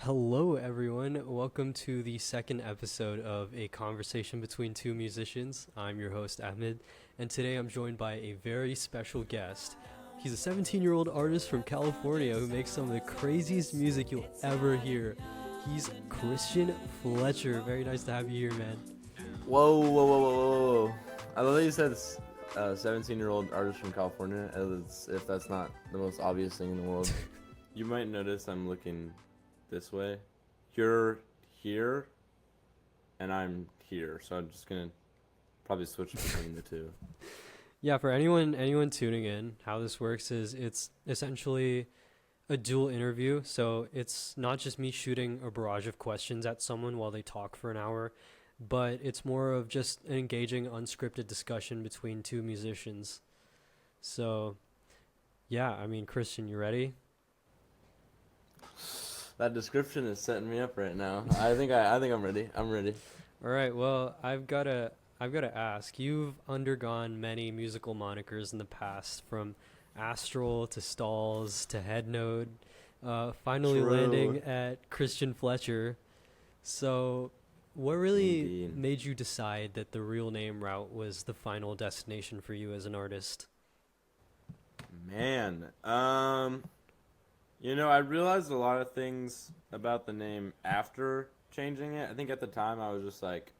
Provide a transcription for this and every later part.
Hello, everyone. Welcome to the second episode of A Conversation Between Two Musicians. I'm your host, Ahmed, and today I'm joined by a very special guest. He's a 17-year-old artist from California who makes some of the craziest music you'll ever hear. He's Christian Fletcher. Very nice to have you here, man. Whoa, whoa, whoa, whoa, whoa, whoa. I love that you said 17-year-old artist from California, as if that's not the most obvious thing in the world. You might notice I'm looking this way. You're here, and I'm here, so I'm just going to probably switch between the two. Yeah, for anyone tuning in, how this works is it's essentially a dual interview. So it's not just me shooting a barrage of questions at someone while they talk for an hour, but it's more of just an engaging, unscripted discussion between two musicians. So, yeah, I mean, Christian, you ready? That description is setting me up right now. I think I'm ready. I'm ready. All right. Well, I've got to ask. You've undergone many musical monikers in the past, from Astral to Stalls to Headnode, finally True. landing at Christian Fletcher. So, what really Indeed. made you decide that the real name route was the final destination for you as an artist? Man, I realized a lot of things about the name after changing it. I think at the time I was just like,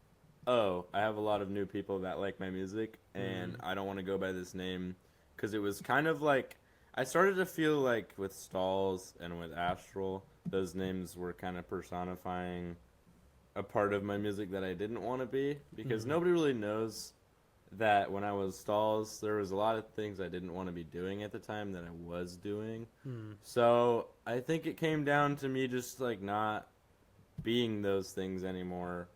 oh, I have a lot of new people that like my music, and Mm, I don't want to go by this name because it was kind of like I started to feel like with Stalls and with Astral, those names were kind of personifying a part of my music that I didn't want to be because mm, nobody really knows that when I was Stalls, there was a lot of things I didn't want to be doing at the time that I was doing. mm. So I think it came down to me just like not being those things anymore.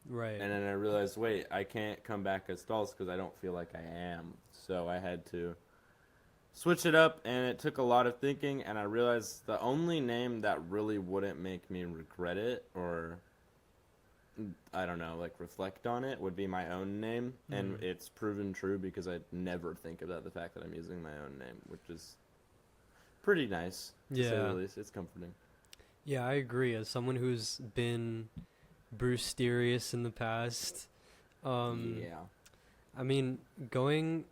Right. And then I realized, wait, I can't come back as Stalls because I don't feel like I am. So I had to switch it up, and it took a lot of thinking. And I realized the only name that really wouldn't make me regret it or I don't know, like reflect on it would be my own name, and Mm. it's proven true because I never think about the fact that I'm using my own name, which is pretty nice to say the Yeah. least. It's comforting. Yeah, I agree. As someone who's been Brewsterious in the past, um, Yeah. I mean, going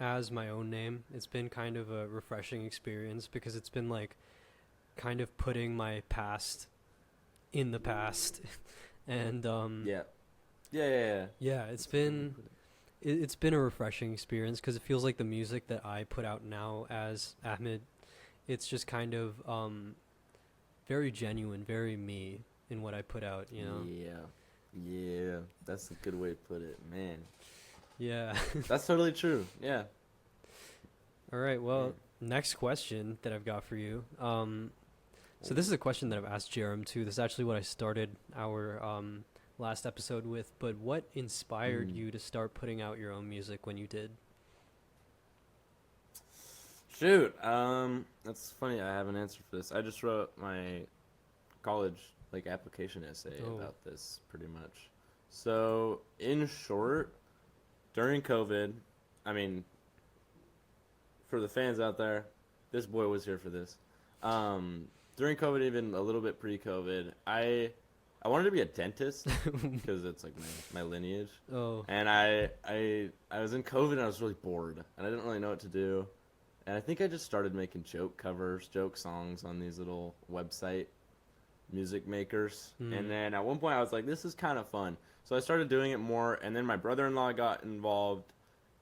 as my own name, it's been kind of a refreshing experience because it's been like kind of putting my past in the past. And Yeah. Yeah. Yeah. Yeah. yeah, it's That's a good way to been put it. it's been a refreshing experience because it feels like the music that I put out now as Ahmed, it's just kind of very genuine, very me in what I put out, you know. Yeah. Yeah. That's a good way to put it, man. Yeah. That's totally true. Yeah. All right. Man. Well, next question that I've got for you. So this is a question that I've asked Jerem too. This is actually what I started our last episode with. But what inspired Mm. you to start putting out your own music when you did? Shoot. That's funny. I have an answer for this. I just wrote my college like application essay Oh. about this pretty much. So, in short, during COVID, I mean, for the fans out there, this boy was here for this. During COVID, even a little bit pre-COVID, I wanted to be a dentist because it's like my lineage. Oh. And I was in COVID and I was really bored and I didn't really know what to do. And I think I just started making joke covers, joke songs on these little website music makers. And Hmm. then at one point I was like, this is kind of fun. So I started doing it more. And then my brother in law got involved.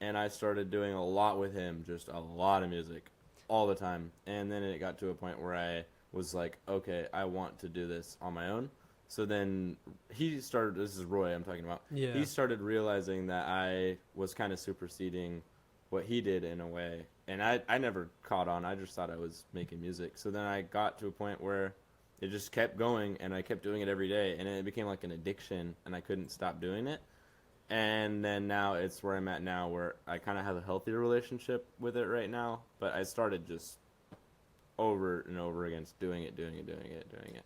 And I started doing a lot with him, just a lot of music all the time. And then it got to a point where I was like, okay, I want to do this on my own. So then he started, this is Roy I'm talking about. He Yeah. started realizing that I was kind of superseding what he did in a way. And I never caught on. I just thought I was making music. So then I got to a point where it just kept going and I kept doing it every day and it became like an addiction and I couldn't stop doing it. And then now it's where I'm at now where I kind of have a healthier relationship with it right now, but I started just over and over again just doing it, doing it, doing it, doing it.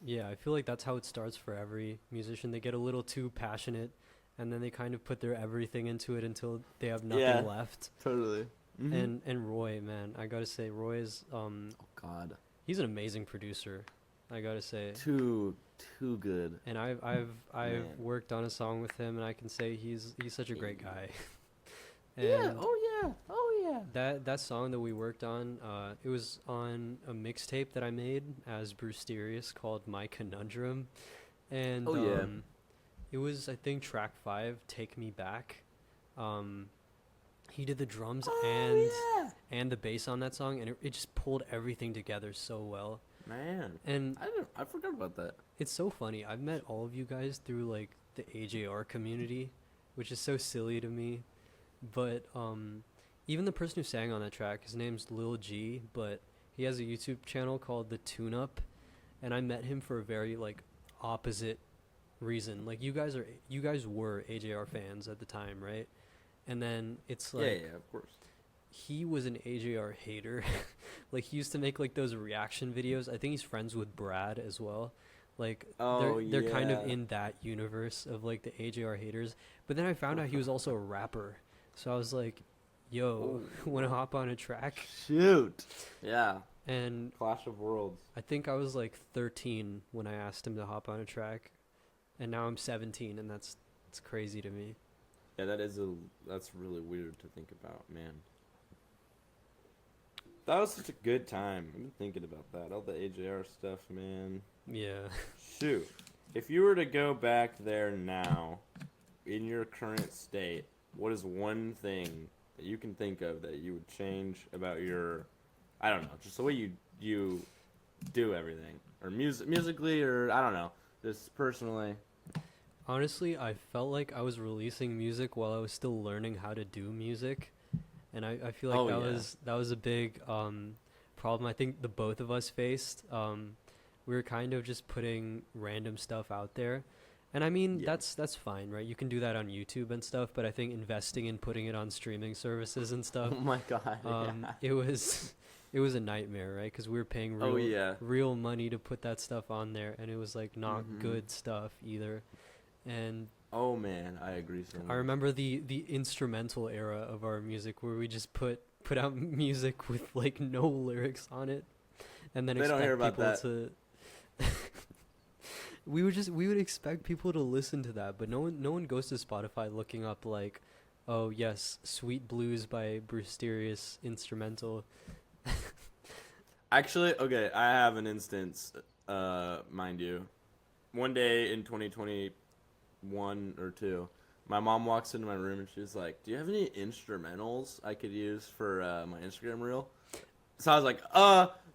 Yeah, I feel like that's how it starts for every musician. They get a little too passionate and then they kind of put their everything into it until they have Yeah, nothing left. totally. And Roy, man, I gotta say, Roy is Oh God. he's an amazing producer. I gotta say. Too good. And I've Man. worked on a song with him, and I can say he's such a great guy. Yeah. And Oh yeah. that song that we worked on, it was on a mixtape that I made as Brewsterious called My Conundrum, and Oh yeah. it was, I think, track 5, Take Me Back. He did the drums and the bass on that song, and it just pulled everything together so well. Man. And I forgot about that. it's so funny. I've met all of you guys through like the AJR community, which is so silly to me. But even the person who sang on that track, his name's Lil G, but he has a YouTube channel called The Tune Up, and I met him for a very like opposite reason. Like you guys were AJR fans at the time, right? And then it's like Yeah, of course. he was an AJR hater. Like he used to make like those reaction videos. I think he's friends with Brad as well. Like they're kind of in that universe of like the AJR haters. But then I found out he was also a rapper. So I was like, yo, wanna hop on a track? Shoot. Yeah. And Clash of Worlds. I think I was like 13 when I asked him to hop on a track. And now I'm 17, and it's crazy to me. Yeah, that's really weird to think about, man. That was such a good time. I've been thinking about that. All the AJR stuff, man. Yeah. Shoot. If you were to go back there now, in your current state, what is one thing that you can think of that you would change about your, I don't know, just the way you do everything? Or musically, or I don't know, just personally. Honestly, I felt like I was releasing music while I was still learning how to do music. And I feel like that was a big problem I think the both of us faced. We were kind of just putting random stuff out there. And I mean, that's fine, right? You can do that on YouTube and stuff, but I think investing in putting it on streaming services and stuff. Oh my god. It was a nightmare, right? Cuz we were paying real money to put that stuff on there, and it was like not good stuff either. And oh man, I agree so much. I remember the instrumental era of our music where we just put out music with like no lyrics on it, and then expect people to we would expect people to listen to that, but no one goes to Spotify looking up like, oh yes, Sweet Blues by Brewsterious instrumental. Actually, okay, I have an instance, mind you. One day in 2021 or 2, my mom walks into my room and she's like, do you have any instrumentals I could use for my Instagram reel? So I was like,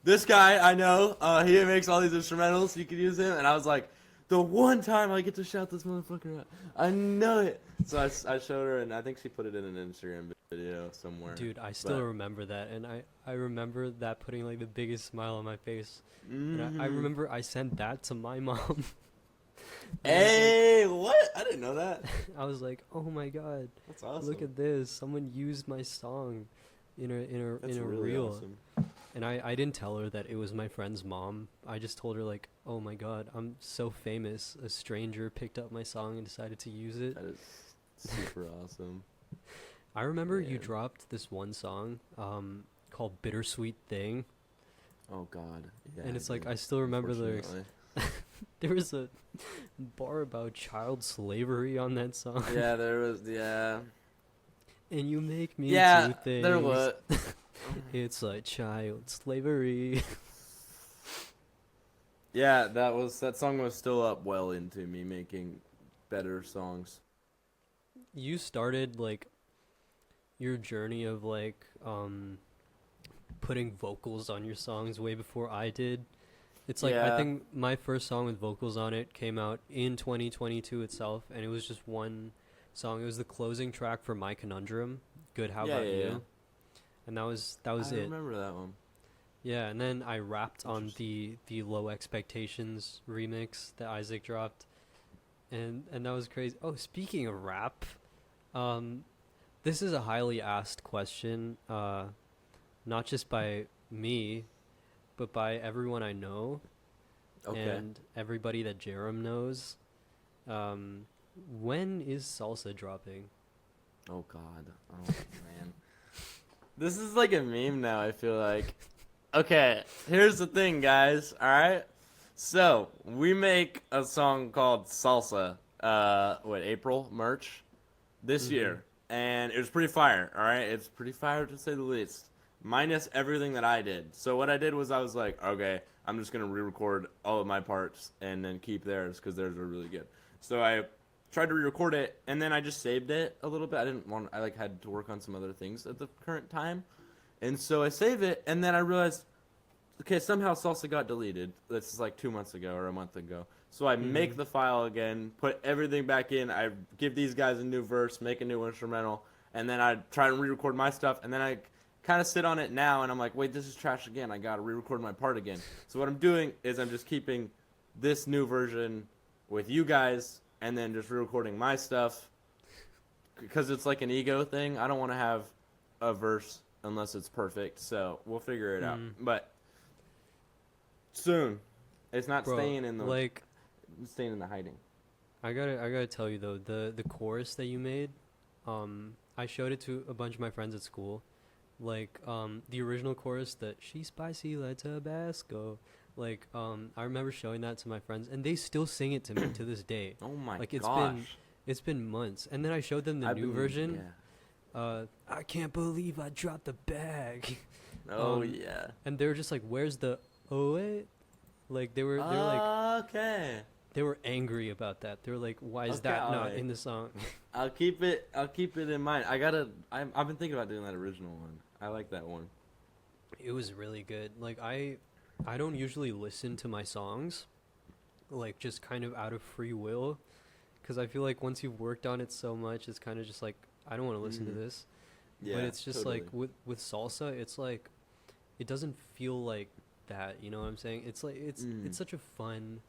this guy I know, he makes all these instrumentals, you could use him. And I was like, the one time I get to shout this motherfucker out, I know it. So I showed her, and I think she put it in an Instagram video somewhere. Dude, I still remember that, and I remember that putting like the biggest smile on my face. And I remember I sent that to my mom. Hey, what? I didn't know that. I was like, oh my god, that's awesome. Look at this, someone used my song in a really reel. Awesome. And I didn't tell her that it was my friend's mom. I just told her like, oh my god, I'm so famous, a stranger picked up my song and decided to use it. That is super awesome. I remember you dropped this one song called Bittersweet Thing. Oh god. Yeah, and it's like, I still remember the lyrics. There was a bar about child slavery on that song. Yeah, there was, yeah. And you make me do things. There was. It's like child slavery. Yeah, that song was still up well into me making better songs. You started like your journey of like putting vocals on your songs way before I did. It's like, I think my first song with vocals on it came out in 2022 itself, and it was just one song. It was the closing track for My Conundrum, Good How About You? And that was it. I remember that one. Yeah, and then I rapped on the Low Expectations remix that Isaac dropped, and that was crazy. Oh, speaking of rap, this is a highly asked question, not just by me, but by everyone I know, and everybody that Jerem knows. When is Salsa dropping? Oh god. Oh man. This is like a meme now, I feel like. Okay, here's the thing, guys, alright? So we make a song called Salsa. April, March this Mm-hmm. year, and it was pretty fire. All right, it's pretty fire to say the least. Minus everything that I did. So what I did was I was like, okay, I'm just gonna re-record all of my parts and then keep theirs because theirs were really good. So I tried to re-record it, and then I just saved it a little bit. I didn't want. I like had to work on some other things at the current time, and so I saved it, and then I realized, okay, somehow Salsa got deleted. This is like 2 months ago or a month ago. So I Mm-hmm. make the file again, put everything back in. I give these guys a new verse, make a new instrumental, and then I try to re-record my stuff. And then I kind of sit on it now, and I'm like, wait, this is trash again. I got to re-record my part again. So what I'm doing is I'm just keeping this new version with you guys, and then just re-recording my stuff because it's like an ego thing. I don't want to have a verse unless it's perfect. So we'll figure it out. Mm. But soon. It's not Bro, like staying in the hiding. I gotta tell you though, the chorus that you made, I showed it to a bunch of my friends at school. Like the original chorus that "She's spicy like Tabasco." Like I remember showing that to my friends and they still sing it to me to this day. Oh my Like gosh. it's been months. And then I showed them the I've new been version. yeah. I can't believe I dropped the bag. Oh yeah. And they were just like, "Where's the oh wait?" Like they were like Okay. they were angry about that. They were like, "Why is Okay, that not alright. in the song?" I'll keep it in mind. I've been thinking about doing that original one. I like that one. It was really good. Like I don't usually listen to my songs like just kind of out of free will cuz I feel like once you've worked on it so much it's kind of just like I don't want to listen to Mm. this. But Yeah, it's just totally. like with salsa, it's like it doesn't feel like that, you know what I'm saying? It's like it's Mm. such a fun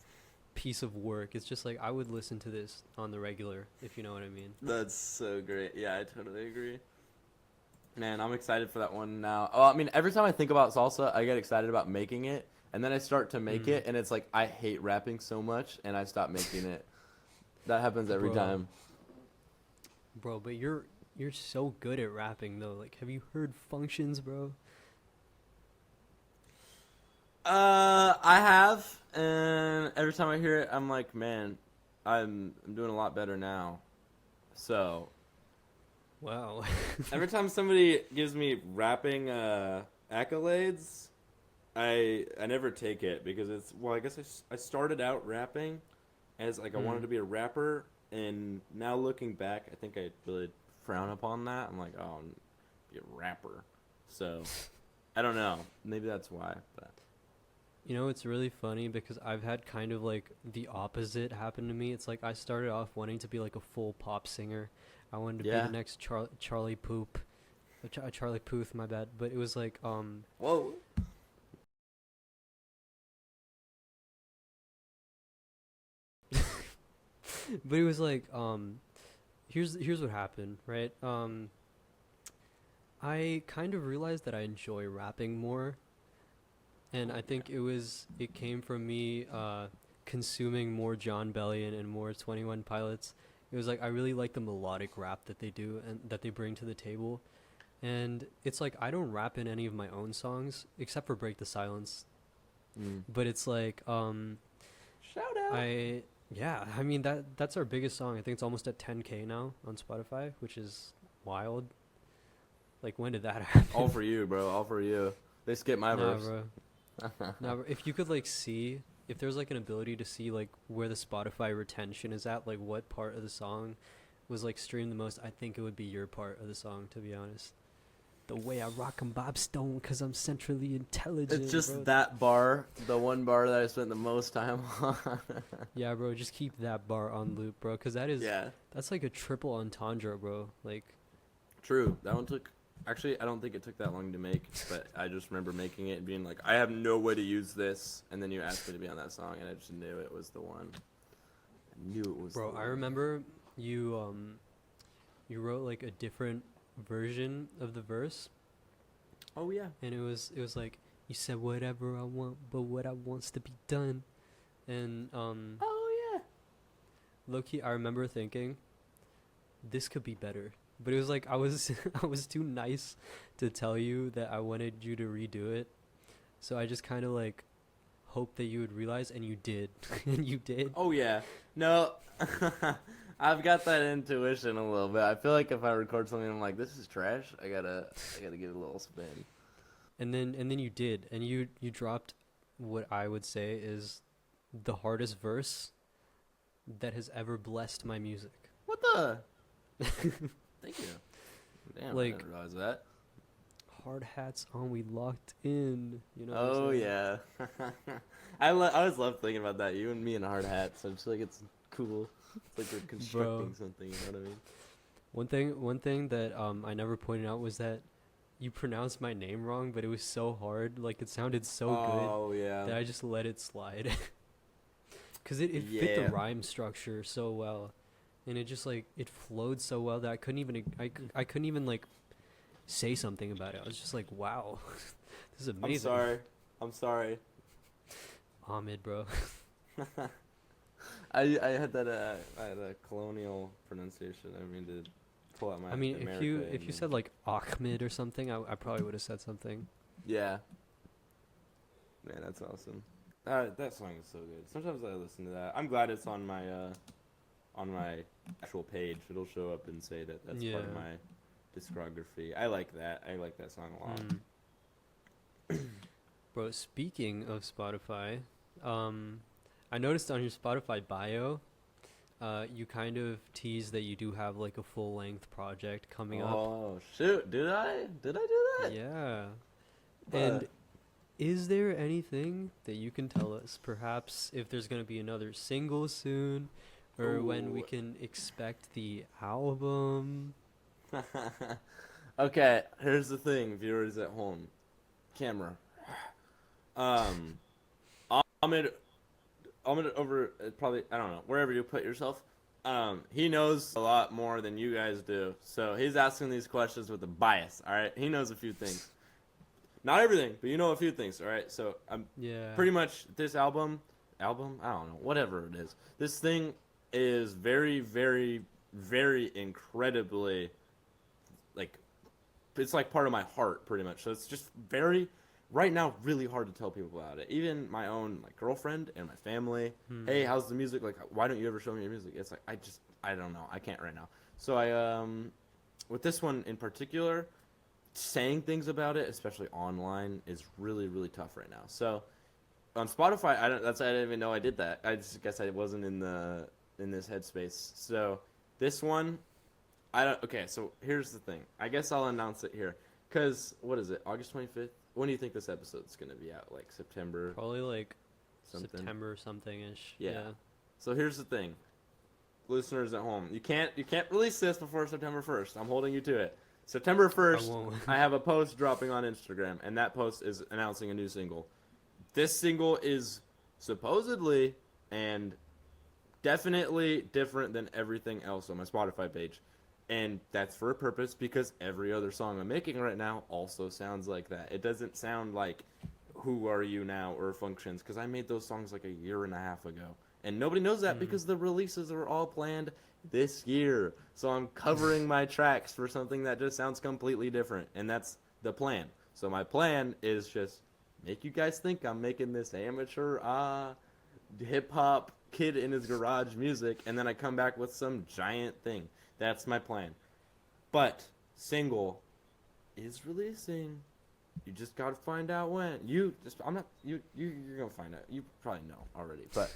piece of work. It's just like I would listen to this on the regular, if you know what I mean. That's so great. Yeah, I totally agree. Man, I'm excited for that one now. Oh, I mean, every time I think about salsa, I get excited about making it, and then I start to make Mm. it, and it's like I hate rapping so much, and I stop making it. That happens every Bro, time. bro, but you're so good at rapping though. Like have you heard functions, bro? I have, and every time I hear it, I'm like, man, I'm doing a lot better now. So Wow. every time somebody gives me rapping accolades, I never take it because it's well, I guess I started out rapping as like I wanted Mm. to be a rapper, and now looking back, I think I really frown upon that. I'm like, oh, be a rapper. So I don't know. Maybe that's why. But You know, it's really funny because I've had kind of like the opposite happen to me. It's like I started off wanting to be like a full pop singer. I wanted to be the yeah. next Charlie Poop, Charlie Puth, my bad. But it was like Whoa. but it was like here's what happened, right? I kind of realized that I enjoy rapping more, and I think it came from me consuming more John Bellion and more 21 Pilots. It was like I really like the melodic rap that they do and that they bring to the table. And it's like I don't rap in any of my own songs except for Break the Silence. Mm. But it's like Shout out. I yeah, I mean that's our biggest song. I think it's almost at 10K now on Spotify, which is wild. Like when did that All happen? for you, bro. All for you. They skipped my Nah, verse. bro. Nah, bro. If you could like see if there's like an ability to see like where the Spotify retention is at, like what part of the song was like streamed the most, I think it would be your part of the song, to be honest. The way I rock 'em Bob Stone, cause I'm centrally intelligent, It's just bro. that bar, the one bar that I spent the most time on. Yeah, bro, just keep that bar on loop, bro, cause Yeah, that's like a triple entendre, bro. Like, true. That one took. Actually, I don't think it took that long to make, but I just remember making it and being like, I have no way to use this. And then you asked me to be on that song, and I just knew it was the one. I knew it was bro, the I one. remember you wrote like a different version of the verse, Oh, yeah. and it was like you said whatever I want, but what I want's to be done, and Oh, low key, I remember thinking this could be better, but it was like I was I was too nice to tell you that I wanted you to redo it, so I just kind of like hope that you would realize, and you did. And you did. Oh yeah. No, I've got that intuition a little bit. I feel like if I record something, I'm like, this is trash. I gotta give it a little spin. And then you did, and you dropped what I would say is the hardest verse that has ever blessed my music. What the? Thank you. Damn, Like, I didn't realize that. Hard hats on, we locked in. You know. Oh yeah. I always love thinking about that. You and me in hard hats. I just like it's cool. It's like we're constructing something. You know what I mean? One thing that I never pointed out was that you pronounced my name wrong, but it was so hard. Like, it sounded so Oh good yeah. that I just let it slide. Because it fit the rhyme structure so well. And it just, like, it flowed so well that I couldn't even, like, say something about it. I was just like, wow. This is amazing. I'm sorry. Ahmed, bro. I had that I had a colonial pronunciation. I mean to pull out my. I mean, America if you said like Ahmed or something, I probably would have said something. Yeah. Man, that's awesome. That song is so good. Sometimes I listen to that. I'm glad it's on my actual page. It'll show up and say that that's part of my discography. I like that. I like that song a lot. Bro, speaking of Spotify, I noticed on your Spotify bio, you kind of tease that you do have like a full-length project coming up. Oh shoot! Did I do that? Yeah. And is there anything that you can tell us, perhaps if there's going to be another single soon, or when we can expect the album? Okay, here's the thing, viewers at home. Camera. Ahmed over probably, I don't know, wherever you put yourself. He knows a lot more than you guys do. So he's asking these questions with a bias, all right? He knows a few things. Not everything, but you know a few things, all right? So pretty much this album, I don't know, whatever it is. This thing is very, very, very incredibly, like, it's like part of my heart, pretty much. So it's just very, right now, really hard to tell people about it. Even my own, like, girlfriend and my family. Hey, how's the music? Like, why don't you ever show me your music? It's like, I don't know. I can't right now. So with this one in particular, saying things about it, especially online, is really, really tough right now. So on Spotify, I didn't even know I did that. I just guess I wasn't in this headspace. So this one, okay, so here's the thing. I guess I'll announce it here. Because, what is it, August 25th? When do you think this episode's going to be out? Like September? Probably like something? September something-ish. Yeah. So here's the thing. Listeners at home, you can't release this before September 1st. I'm holding you to it. September 1st, I have a post dropping on Instagram, and that post is announcing a new single. This single is supposedly and definitely different than everything else on my Spotify page. And that's for a purpose, because every other song I'm making right now also sounds like that. It doesn't sound like Who Are You Now or Functions, because I made those songs like a year and a half ago. And nobody knows that because the releases are all planned this year. So I'm covering my tracks for something that just sounds completely different. And that's the plan. So my plan is just make you guys think I'm making this amateur hip-hop kid in his garage music, and then I come back with some giant thing. That's my plan. But single is releasing. You just gotta find out when. You're gonna find out. You probably know already. But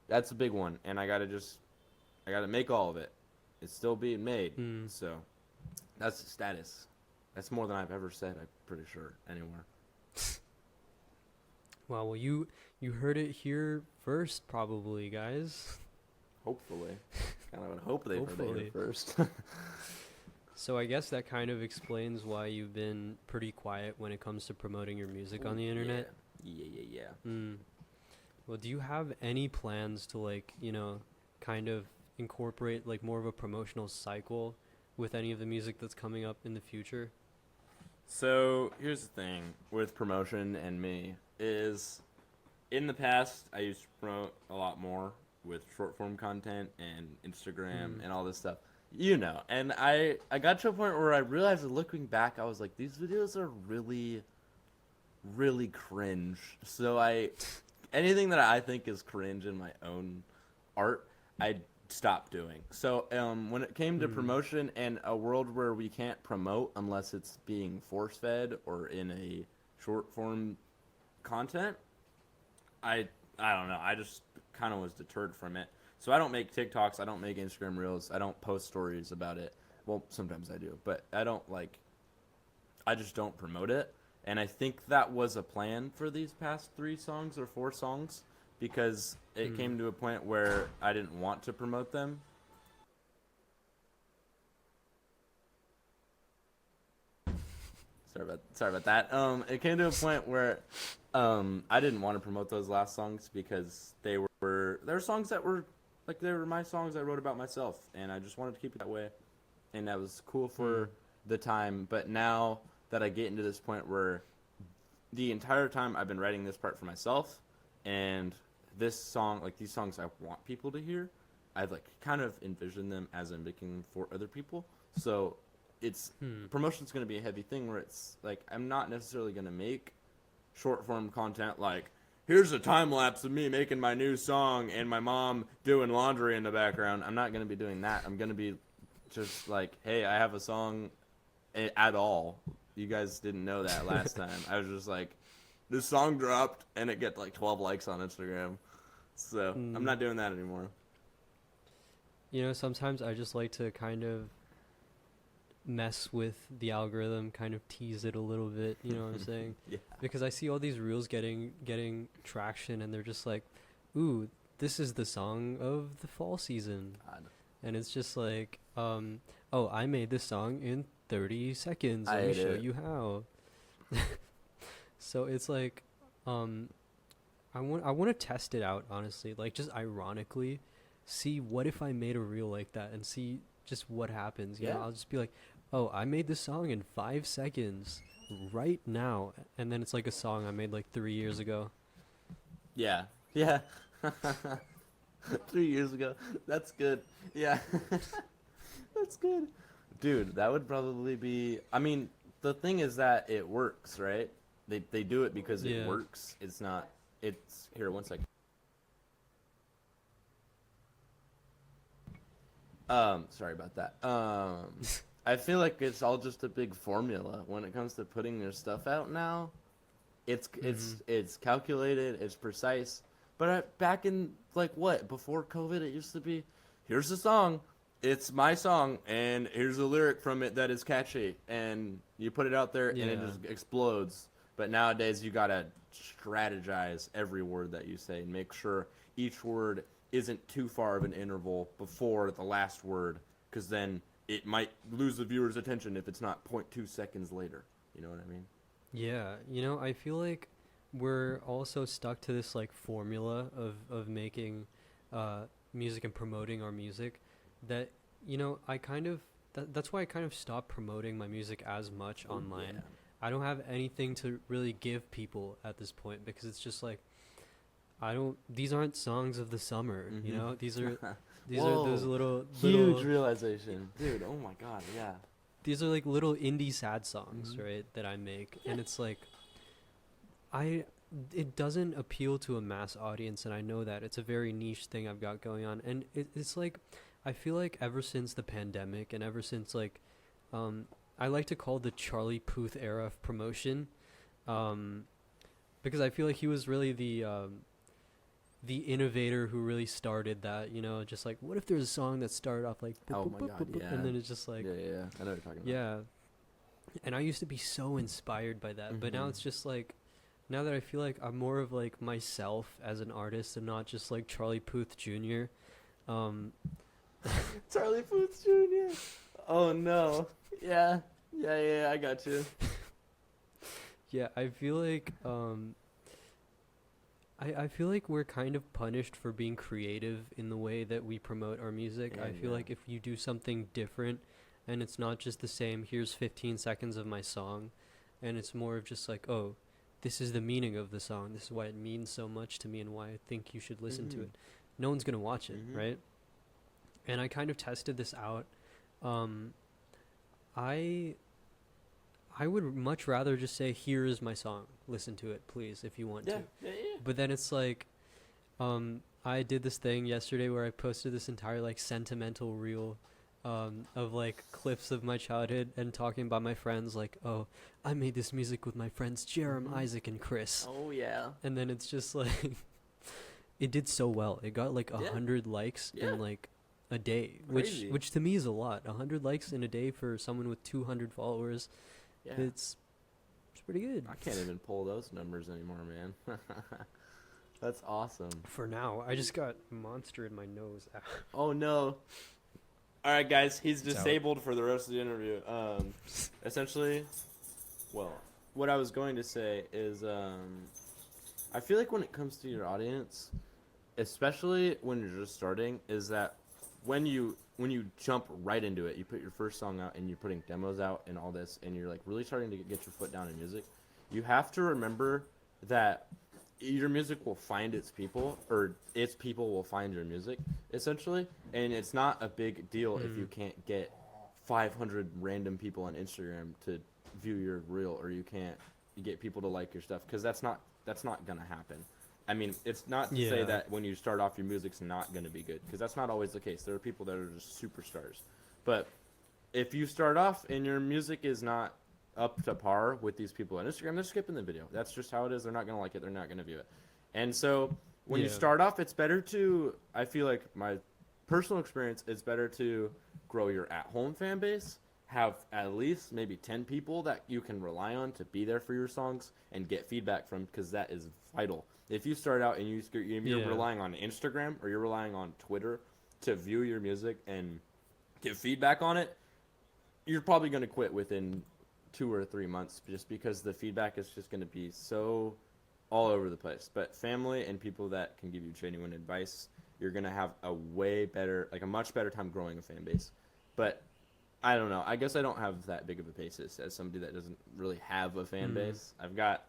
that's a big one, and I gotta make all of it. It's still being made. So that's the status. That's more than I've ever said, I'm pretty sure, anywhere. Wow, well you heard it here first, probably, guys. Hopefully. Kind of would hope they heard it here first. So I guess that kind of explains why you've been pretty quiet when it comes to promoting your music on the internet. Yeah. Well, do you have any plans to, like, you know, kind of incorporate like more of a promotional cycle with any of the music that's coming up in the future? So here's the thing with promotion and me is, in the past I used to promote a lot more with short form content and Instagram and all this stuff, you know, and I got to a point where I realized, looking back, I was like, these videos are really, really cringe. So I anything that I think is cringe in my own art, I stopped doing. So when it came to promotion and a world where we can't promote unless it's being force fed or in a short form content, I don't know. I just kind of was deterred from it. So I don't make TikToks. I don't make Instagram Reels. I don't post stories about it. Well, sometimes I do, but I don't I just don't promote it. And I think that was a plan for these past 3 songs or 4 songs because it came to a point where I didn't want to promote them. Sorry about that. It came to a point where I didn't want to promote those last songs because they were songs that were they were my songs I wrote about myself, and I just wanted to keep it that way. And that was cool for the time, but now that I get into this point where the entire time I've been writing this part for myself, and this song, these songs I want people to hear, I've kind of envisioned them as I'm making for other people. So it's promotion's going to be a heavy thing where it's I'm not necessarily going to make short form content here's a time lapse of me making my new song and my mom doing laundry in the background. I'm not going to be doing that. I'm going to be just hey, I have a song at all. You guys didn't know that last time. I was just this song dropped and it gets 12 likes on Instagram. So I'm not doing that anymore. Sometimes I just like to kind of mess with the algorithm, kind of tease it a little bit, you know what I'm saying? Yeah. Because I see all these reels getting traction and they're just ooh, this is the song of the fall season. And it's just oh, I made this song in 30 seconds. Let me show you how. So it's I want to test it out, honestly. Just ironically, see what if I made a reel like that and see just what happens. You know, I'll just be oh, I made this song in 5 seconds right now. And then it's a song I made 3 years ago. Yeah. 3 years ago. That's good. Yeah. That's good. Dude, that would probably be... I mean, the thing is that it works, right? They do it because it works. It's not... It's... Here, one second. Sorry about that. I feel like it's all just a big formula when it comes to putting their stuff out now. It's calculated, it's precise. But back in before COVID, it used to be, here's the song, it's my song, and here's a lyric from it that is catchy, and you put it out there and it just explodes. But nowadays you gotta strategize every word that you say and make sure each word isn't too far of an interval before the last word, because then it might lose the viewer's attention if it's not 0.2 seconds later. You know what I mean? Yeah, I feel like we're also stuck to this formula of making music and promoting our music that I kind of that's why I kind of stopped promoting my music as much online. Yeah. I don't have anything to really give people at this point because it's just these aren't songs of the summer, these are those little huge realization, dude. Oh my god, yeah. These are little indie sad songs, right, that I make, and it's it doesn't appeal to a mass audience, and I know that it's a very niche thing I've got going on, and it's I feel ever since the pandemic and ever since I like to call the Charlie Puth era of promotion, because I feel he was really the innovator who really started that, just what if there's a song that started off oh my god, yeah. and then it's just yeah, I know what you're talking about. Yeah, and I used to be so inspired by that, but now it's just now that I feel I'm more of myself as an artist and not just Charlie Puth Jr. Charlie Puth Jr. Oh no. Yeah, I got you. Yeah, I feel I feel we're kind of punished for being creative in the way that we promote our music. I feel if you do something different and it's not just the same, here's 15 seconds of my song, and it's more of just oh, this is the meaning of the song. This is why it means so much to me and why I think you should listen to it. No one's going to watch it, right? And I kind of tested this out. I I would much rather just say, here is my song, listen to it please if you want to. Yeah. But then it's like, I did this thing yesterday where I posted this entire like sentimental reel of like clips of my childhood and talking about my friends, like, oh, I made this music with my friends Jerem, Isaac, and Chris. Oh yeah. And then it's just like it did so well. It got like 100 likes in like a day, Crazy. which to me is a lot. 100 likes in a day for someone with 200 followers. Yeah. It's pretty good. I can't even pull those numbers anymore, man. That's awesome. For now, I just got monster in my nose. Oh no. All right, guys, he's It's disabled for the rest of the interview. Essentially, well, what I was going to say is, I feel like when it comes to your audience, especially when you're just starting, is that when you jump right into it, you put your first song out and you're putting demos out and all this, and you're like really starting to get your foot down in music, you have to remember that your music will find its people, or its people will find your music, essentially. And it's not a big deal if you can't get 500 random people on Instagram to view your reel, or you can't get people to like your stuff, because that's not gonna happen. I mean, it's not to say that when you start off your music's not gonna be good, because that's not always the case. There are people that are just superstars. But if you start off and your music is not up to par with these people on Instagram, they're skipping the video. That's just how it is. They're not going to like it. They're not going to view it. And so when you start off, it's better to, I feel like my personal experience, it's better to grow your at-home fan base, have at least maybe 10 people that you can rely on to be there for your songs and get feedback from, because that is vital. If you start out and you're relying on Instagram or you're relying on Twitter to view your music and give feedback on it, you're probably going to quit within 2 or 3 months, just because the feedback is just going to be so all over the place. But family and people that can give you genuine advice, you're going to have a much better time growing a fan base. But I don't know. I guess I don't have that big of a basis as somebody that doesn't really have a fan base. I've got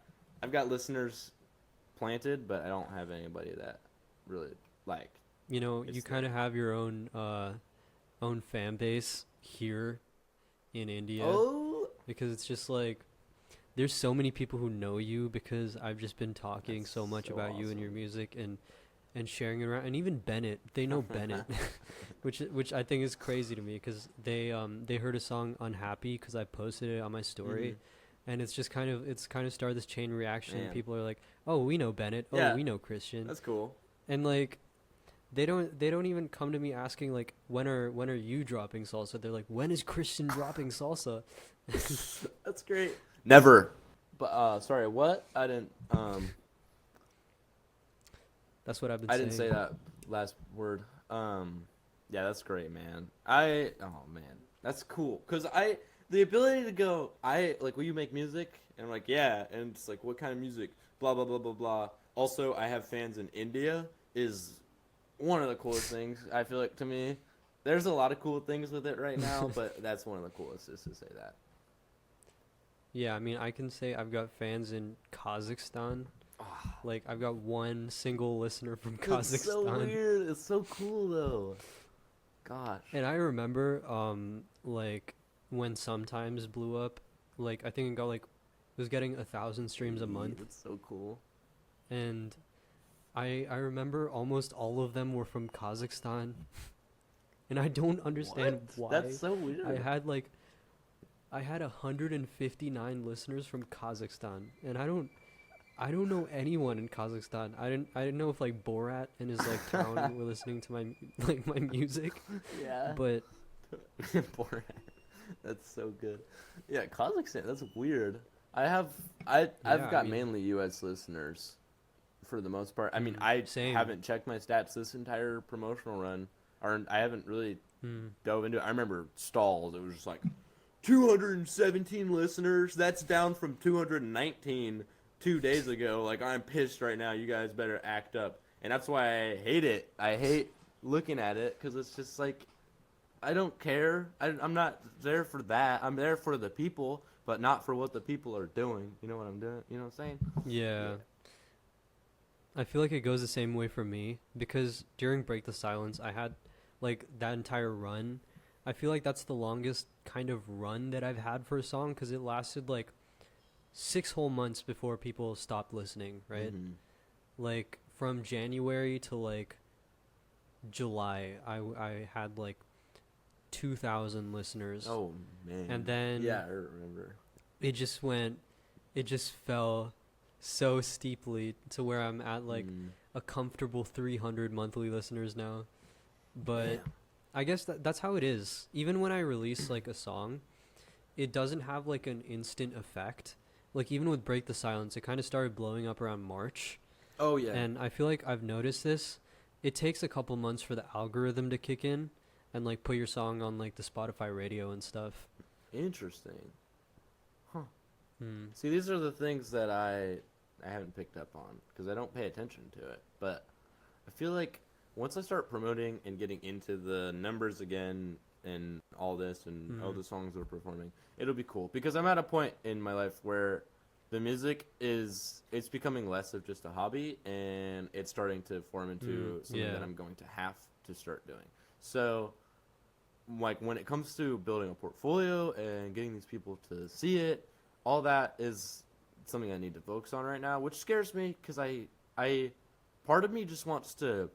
listeners planted, but I don't have anybody that really like. You know, you kind of have your own fan base here in India. Oh. Because it's just like, there's so many people who know you because I've just been talking so much about you and your music and sharing it around. And even Bennett, they know Bennett, which I think is crazy to me, because they heard a song Unhappy because I posted it on my story, and it's just kind of started this chain reaction. Man. People are like, oh, we know Bennett, oh, we know Christian. That's cool. And like, they don't even come to me asking like, when are you dropping Salsa? They're like, when is Christian dropping Salsa? That's great. Never. But sorry, what? I didn't That's what I've been I saying. didn't say that last word. Yeah, that's great, man. That's cool. Cuz the ability to go, will you make music? And I'm like, yeah, and it's like, what kind of music? Blah blah blah blah blah. Also, I have fans in India is one of the coolest things, I feel like, to me. There's a lot of cool things with it right now, but that's one of the coolest, is to say that. Yeah, I mean, I can say I've got fans in Kazakhstan. Like, I've got one single listener from Kazakhstan. It's so weird. It's so cool, though. Gosh. And I remember, like, when Sometimes blew up, like, I think it got, like, it was getting 1,000 streams a month. That's so cool. And I remember almost all of them were from Kazakhstan. And I don't understand why. That's so weird. I had 159 listeners from Kazakhstan, and I don't know anyone in Kazakhstan. I didn't know if like Borat and his like town were listening to my music. Yeah. But Borat. That's so good. Yeah, Kazakhstan. That's weird. I've got mainly U.S. listeners, for the most part. I mean, I haven't checked my stats this entire promotional run, or I haven't really dove into it. I remember Stalls. It was just like 217 listeners. That's down from 219 2 days ago. Like, I'm pissed right now. You guys better act up. And that's why I hate it. I hate looking at it, because it's just like, I don't care. I'm not there for that. I'm there for the people, but not for what the people are doing. You know what I'm doing? You know what I'm saying? yeah. I feel like it goes the same way for me, because during Break the Silence, I had like that entire run. I feel like that's the longest kind of run that I've had for a song, because it lasted like 6 whole months before people stopped listening, right? Mm-hmm. Like from January to like July, I had like 2,000 listeners. Oh man. And then yeah, I remember. it just went, it just fell so steeply to where I'm at like a comfortable 300 monthly listeners now. But Damn. I guess that's how it is. Even when I release like a song, it doesn't have like an instant effect. Like even with Break the Silence, it kind of started blowing up around March. Oh yeah. And I feel like I've noticed this. It takes a couple months for the algorithm to kick in and like put your song on like the Spotify radio and stuff. Interesting. Huh. Hmm. See, these are the things that I haven't picked up on because I don't pay attention to it. But I feel like once I start promoting and getting into the numbers again and all this and all the songs we're performing, it'll be cool because I'm at a point in my life where the music it's becoming less of just a hobby and it's starting to form into something that I'm going to have to start doing. So like when it comes to building a portfolio and getting these people to see it, all that is something I need to focus on right now, which scares me because I part of me just wants to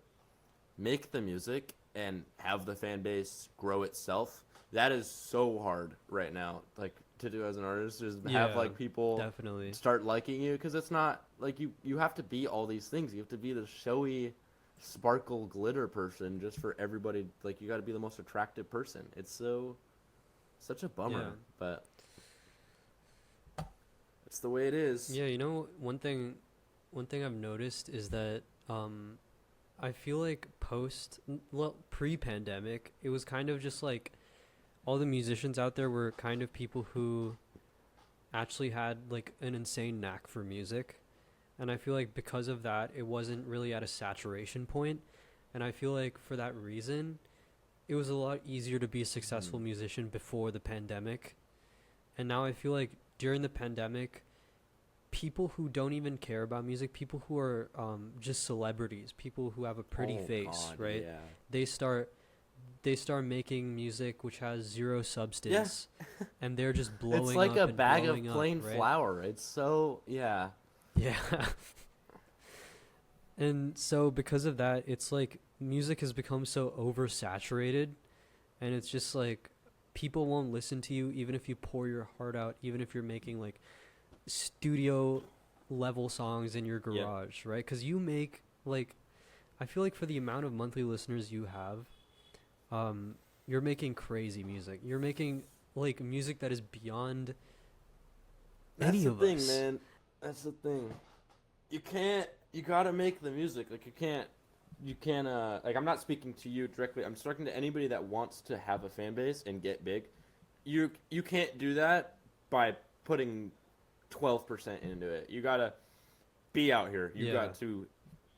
make the music and have the fan base grow itself. That is so hard right now, like to do as an artist, is have like people definitely start liking you, because it's not like you have to be all these things. You have to be the showy sparkle glitter person just for everybody. Like you got to be the most attractive person. It's such a bummer, but it's the way it is. Yeah, you know, one thing I've noticed is that I feel like pre-pandemic, it was kind of just like all the musicians out there were kind of people who actually had like an insane knack for music. And I feel like because of that, it wasn't really at a saturation point. And I feel like for that reason, it was a lot easier to be a successful musician before the pandemic. And now I feel like during the pandemic, people who don't even care about music, people who are just celebrities, people who have a pretty face, right? Yeah. They start making music which has zero substance, and they're just blowing up. It's like a bag of up, plain right? flour. It's so yeah. And so because of that, it's like music has become so oversaturated, and it's just like people won't listen to you even if you pour your heart out, even if you're making like studio level songs in your garage, right? Because you make like, I feel like for the amount of monthly listeners you have, you're making crazy music. You're making like music that is beyond any of us. That's the thing, man. That's the thing. You gotta make the music. Like you can't like I'm not speaking to you directly. I'm talking to anybody that wants to have a fan base and get big. You can't do that by putting 12% into it. You gotta be out here. You got to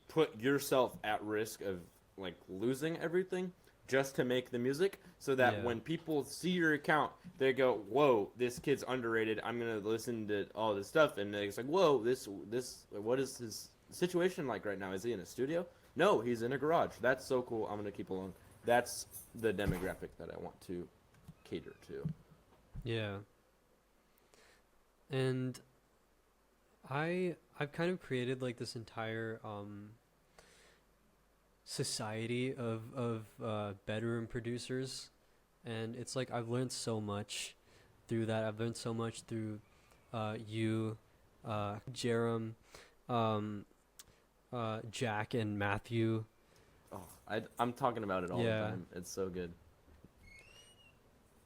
put yourself at risk of like losing everything just to make the music, so that when people see your account, they go, "Whoa, this kid's underrated. I'm gonna listen to all this stuff." And it's like, "Whoa, this what is his situation like right now? Is he in a studio? No, he's in a garage. That's so cool. I'm gonna keep along." That's the demographic that I want to cater to. Yeah. And I've kind of created like this entire society of bedroom producers, and it's like I've learned so much through that. I've learned so much through you, Jerem, Jack, and Matthew. Oh, I'm talking about it all the time. It's so good.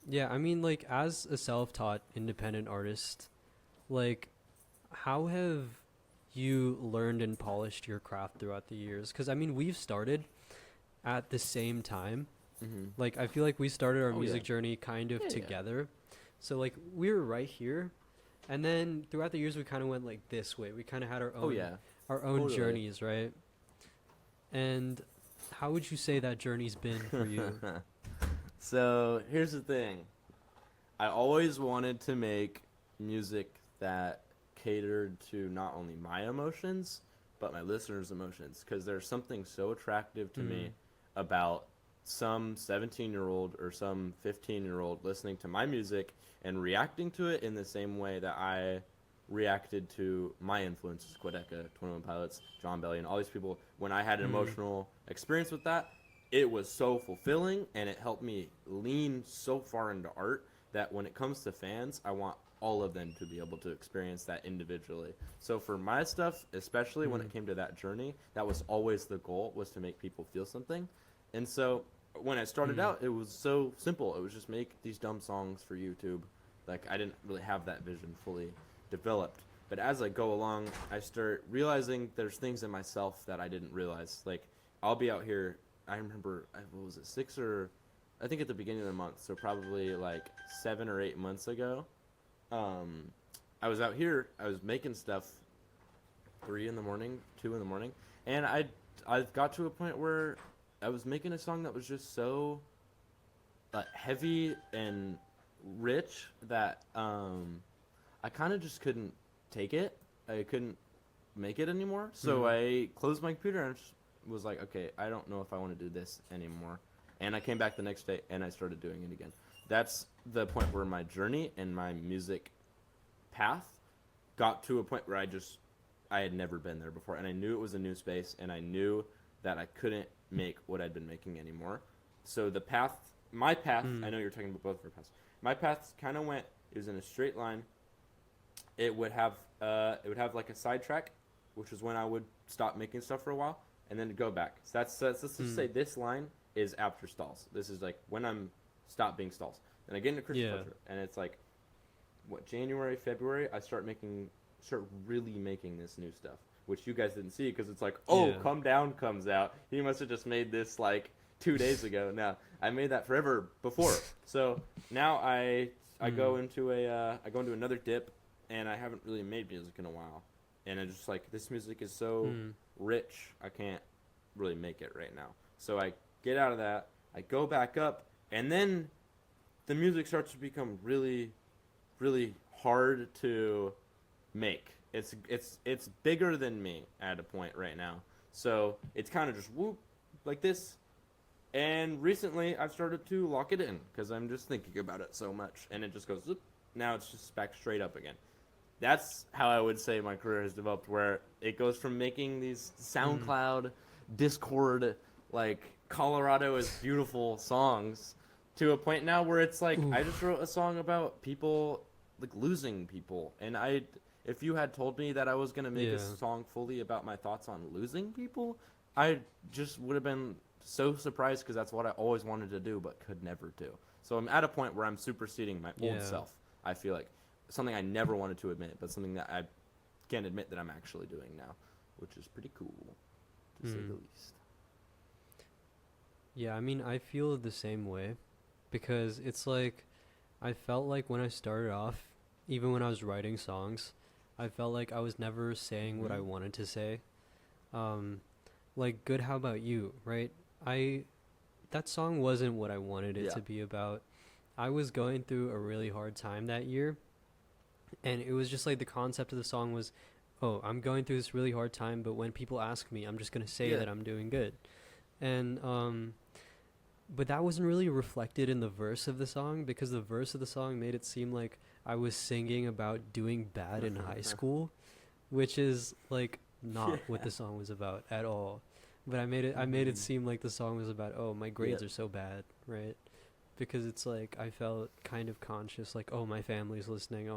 Yeah, I mean, like, as a self-taught independent artist, like, how have you learned and polished your craft throughout the years? Because, I mean, we've started at the same time. Like, I feel like we started our music journey kind of together. So, like, we were right here. And then throughout the years, we kind of went, like, this way. We kind of had our own journeys, right? And how would you say that journey's been for you? So here's the thing. I always wanted to make music that catered to not only my emotions, but my listeners' emotions. Because there's something so attractive to me about some 17-year-old or some 15-year-old listening to my music and reacting to it in the same way that I reacted to my influences, Quedeca, 21 Pilots, John Bellion, all these people. When I had an emotional experience with that, it was so fulfilling, and it helped me lean so far into art that when it comes to fans, I want all of them to be able to experience that individually. So for my stuff, especially when it came to that journey, that was always the goal, was to make people feel something. And so when I started out, it was so simple. It was just make these dumb songs for YouTube. Like, I didn't really have that vision fully developed. But as I go along, I start realizing there's things in myself that I didn't realize. Like, I'll be out here, I remember, what was it, I think at the beginning of the month, so probably like 7 or 8 months ago, I was out here, I was making stuff 3 in the morning, 2 in the morning, and I got to a point where I was making a song that was just so heavy and rich that I kind of just couldn't take it. I couldn't make it anymore. So I closed my computer and just was like, okay, I don't know if I want to do this anymore. And I came back the next day and I started doing it again. That's the point where my journey and my music path got to a point where I had never been there before. And I knew it was a new space, and I knew that I couldn't make what I'd been making anymore. So my path, I know you're talking about both of our paths. My path kind of it was in a straight line. It would have like a sidetrack, which is when I would stop making stuff for a while and then go back. So let's just say this line is after Stalls. This is like when I'm stop being Stalls. Then I get into Christian Fletcher, and it's like, January, February, I start really making this new stuff, which you guys didn't see because it's like, Come Down comes out. He must have just made this like 2 days ago. No, I made that forever before. So now I go into another dip, and I haven't really made music in a while, and I'm just like, this music is so rich, I can't really make it right now. So I get out of that, I go back up, and then the music starts to become really, really hard to make. It's bigger than me at a point right now. So it's kind of just whoop like this. And recently I've started to lock it in because I'm just thinking about it so much, and it just goes zoop. Now it's just back straight up again. That's how I would say my career has developed, where it goes from making these SoundCloud, Discord, like Colorado is beautiful songs to a point now where it's like, I just wrote a song about people, like losing people. And if you had told me that I was going to make a song fully about my thoughts on losing people, I just would have been so surprised, because that's what I always wanted to do but could never do. So I'm at a point where I'm superseding my old self. I feel like something I never wanted to admit, but something that I can't admit that I'm actually doing now, which is pretty cool, to say the least. Yeah, I mean, I feel the same way, because it's like, I felt like when I started off, even when I was writing songs, I felt like I was never saying what I wanted to say. Like, Good How About You, right? That song wasn't what I wanted it to be about. I was going through a really hard time that year, and it was just like the concept of the song was, I'm going through this really hard time, but when people ask me, I'm just going to say that I'm doing good. And but that wasn't really reflected in the verse of the song, because the verse of the song made it seem like I was singing about doing bad in high school, which is like not what the song was about at all. But I made it seem like the song was about, my grades are so bad, right? Because it's like, I felt kind of conscious, like, my family's listening,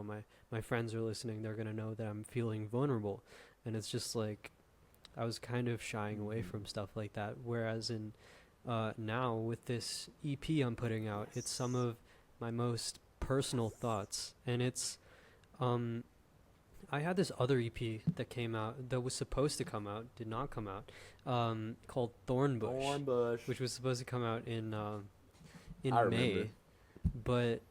my friends are listening, they're gonna know that I'm feeling vulnerable. And it's just like, I was kind of shying away from stuff like that. Whereas in now with this EP I'm putting out, it's some of my most personal thoughts. And it's I had this other EP that came out, that was supposed to come out, did not come out, called Thornbush, which was supposed to come out in May. But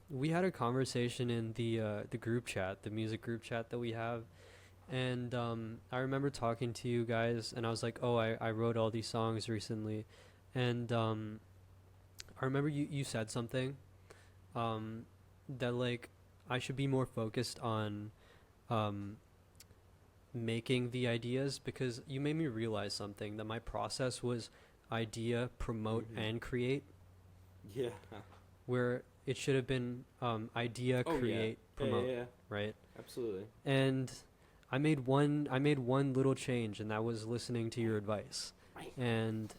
we had a conversation in the group chat, the music group chat that we have, and I remember talking to you guys, and I was like, I wrote all these songs recently, and I remember you said something that like I should be more focused on making the ideas, because you made me realize something, that my process was idea, promote, and create, Yeah. where it should have been idea, Oh, yeah. create, Yeah, promote, yeah, yeah. right? Absolutely. And I made one little change, and that was listening to your advice. And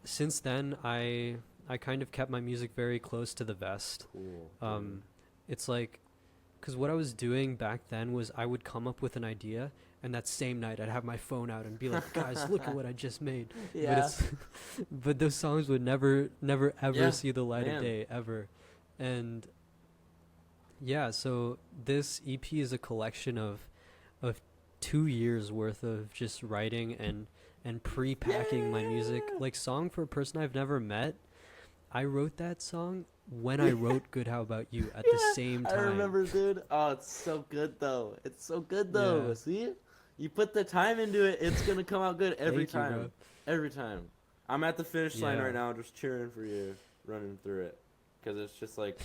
since then, I kind of kept my music very close to the vest. Cool. It's like, because what I was doing back then was I would come up with an idea, and that same night I'd have my phone out and be like, guys, look at what I just made. Yeah. But it's but those songs would never ever Yeah, see the light man. of day ever. And yeah, so this EP is a collection of 2 years worth of just writing and pre-packing my music. Like, Song for a Person I've Never Met, I wrote that song when I wrote Good How About You at the same time. I remember, dude. Oh, it's so good though. It's so good though. Yeah. See, you put the time into it, it's gonna come out good every Thank you, time. bro. Every time. I'm at the finish line Yeah. right now, just cheering for you, running through it, because it's just like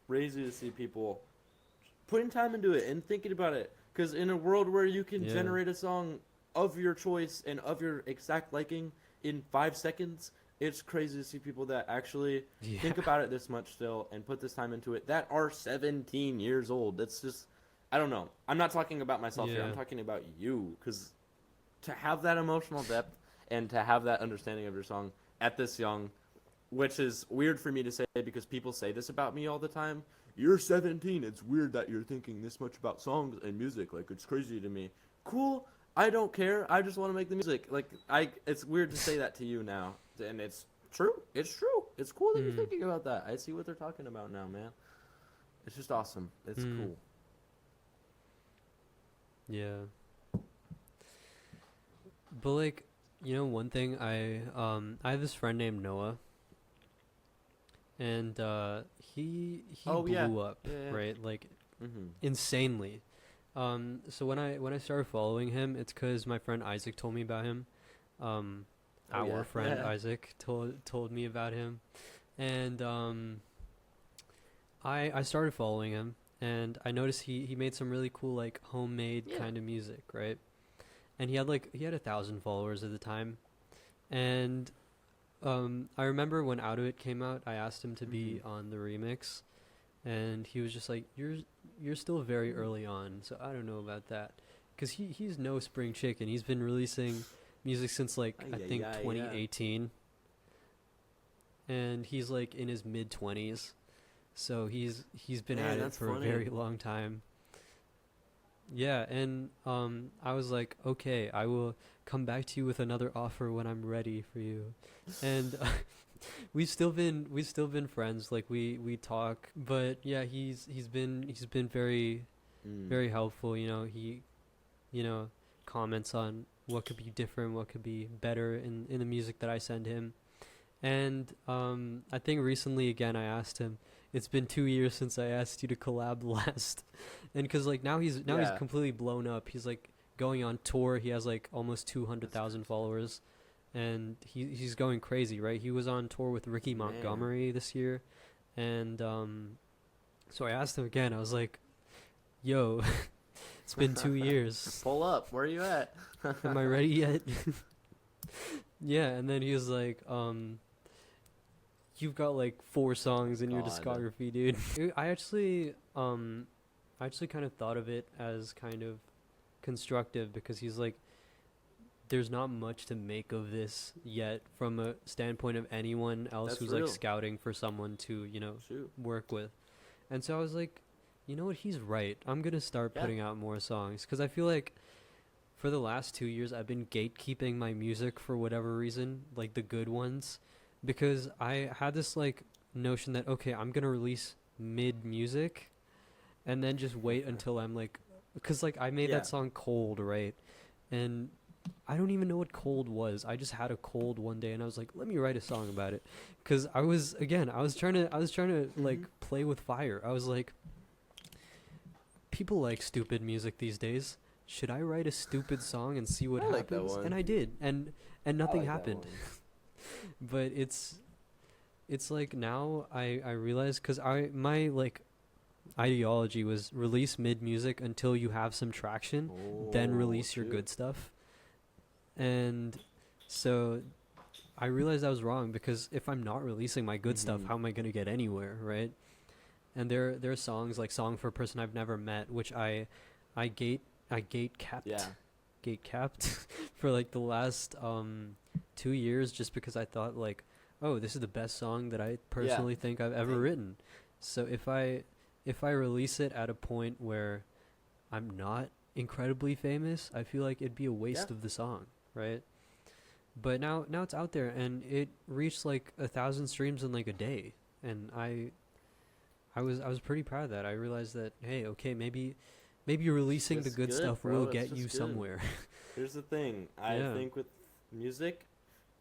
crazy to see people putting time into it and thinking about it. Because in a world where you can Yeah. generate a song of your choice and of your exact liking in 5 seconds, it's crazy to see people that actually Yeah. think about it this much still and put this time into it that are 17 years old. That's just, I don't know. I'm not talking about myself here. Yeah. I'm talking about you. Because to have that emotional depth and to have that understanding of your song at this young, which is weird for me to say because people say this about me all the time. You're 17. It's weird that you're thinking this much about songs and music. Like, it's crazy to me. Cool. I don't care. I just want to make the music. Like, it's weird to say that to you now. And it's true. It's true. It's cool that you're thinking about that. I see what they're talking about now, man. It's just awesome. It's cool. Yeah. But, like, you know, one thing, I have this friend named Noah, and he Oh, blew yeah. up, Yeah. right? Like, Mm-hmm. insanely. So when I started following him, it's because my friend Isaac told me about him. Our yeah. friend Yeah. Isaac told me about him, and I started following him, and I noticed he made some really cool, like, homemade Yeah. kind of music, right? And he had 1,000 followers at the time, and I remember when Out of It came out, I asked him to be on the remix, and he was just like, you're still very early on, so I don't know about that, because he's no spring chicken. He's been releasing music since, like, I think 2018, and he's, like, in his mid-20s, so he's been Man, at it that's for funny. a very long time. Yeah, and I was like, okay, I will come back to you with another offer when I'm ready for you. And we've still been friends. Like, we talk, but yeah, he's been very very helpful. You know, he comments on what could be different, what could be better in the music that I send him. And I think recently again I asked him. It's been 2 years since I asked you to collab last, and because, like, now he's completely blown up. He's, like, going on tour. He has, like, almost 200,000 followers, and he's going crazy, right? He was on tour with Ricky Montgomery this year, and so I asked him again. I was like, "Yo, it's been 2 years. Pull up. Where are you at? Am I ready yet?" Yeah, and then he was like, "You've got, like, 4 songs in your God. discography, dude." I actually kind of thought of it as kind of constructive, because he's like, there's not much to make of this yet from a standpoint of anyone else That's who's real. like scouting for someone to, Shoot. work with. And so I was like, you know what, he's right. I'm going to start Yeah. putting out more songs, because I feel like for the last 2 years I've been gatekeeping my music for whatever reason, like the good ones, because I had this, like, notion that, okay, I'm going to release mid music and then just wait until I'm, like, because, like, I made Yeah. that song Cold, right? And I don't even know what Cold was. I just had a cold one day and I was like, let me write a song about it. Because I was trying to like, play with fire. I was like, people like stupid music these days. Should I write a stupid song and see what I like that happens? one. And I did, and nothing I like that happened. one. But it's like, now I realize, because my, like, ideology was release mid music until you have some traction, then release your shoot. good stuff. And So I realized I was wrong because if I'm not releasing my good stuff, Mm-hmm. how am I gonna get anywhere, right? And there are songs like "Song for a Person I've Never Met," which I gate I Yeah. gate capped for like the last 2 years just because I thought like, oh, this is the best song that I Yeah. personally think I've ever Dang. written. So if I release it at a point where I'm not incredibly famous, I feel like it'd be a Yeah. waste of the song, right? But now it's out there and it reached like 1,000 streams in like a day, and I was pretty proud of that. I realized that hey, okay, maybe It's releasing the just good good, stuff will bro. It's get you just good. somewhere. Here's the thing. I Yeah. think with music,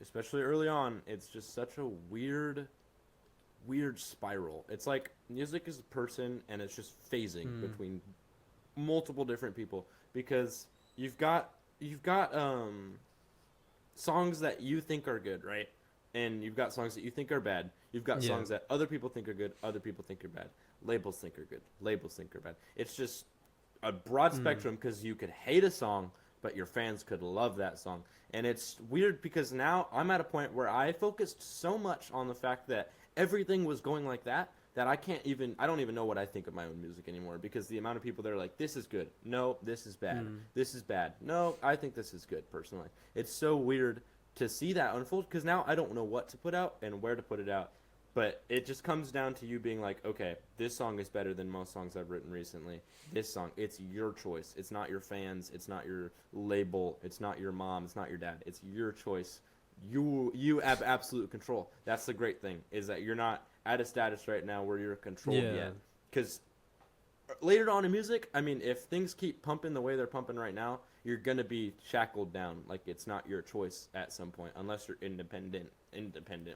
especially early on, it's just such a weird spiral. It's like music is a person and it's just phasing Mm. between multiple different people because you've got songs that you think are good, right? And you've got songs that you think are bad. You've got Yeah. songs that other people think are good, other people think are bad. Labels think are good, labels think are bad. It's just a broad Mm. spectrum because you could hate a song, but your fans could love that song. And it's weird because now I'm at a point where I focused so much on the fact that everything was going like that that I don't even know what I think of my own music anymore because the amount of people that are like, this is good. No, this is bad. Mm. This is bad. No, I think this is good personally. It's so weird to see that unfold because now I don't know what to put out and where to put it out. But it just comes down to you being like, okay, this song is better than most songs I've written recently. This song, it's your choice. It's not your fans. It's not your label. It's not your mom. It's not your dad. It's your choice. You have absolute control. That's the great thing is that you're not at a status right now where you're controlled Yeah. yet. Because later on in music, I mean, if things keep pumping the way they're pumping right now, you're gonna be shackled down. Like it's not your choice at some point, unless you're independent,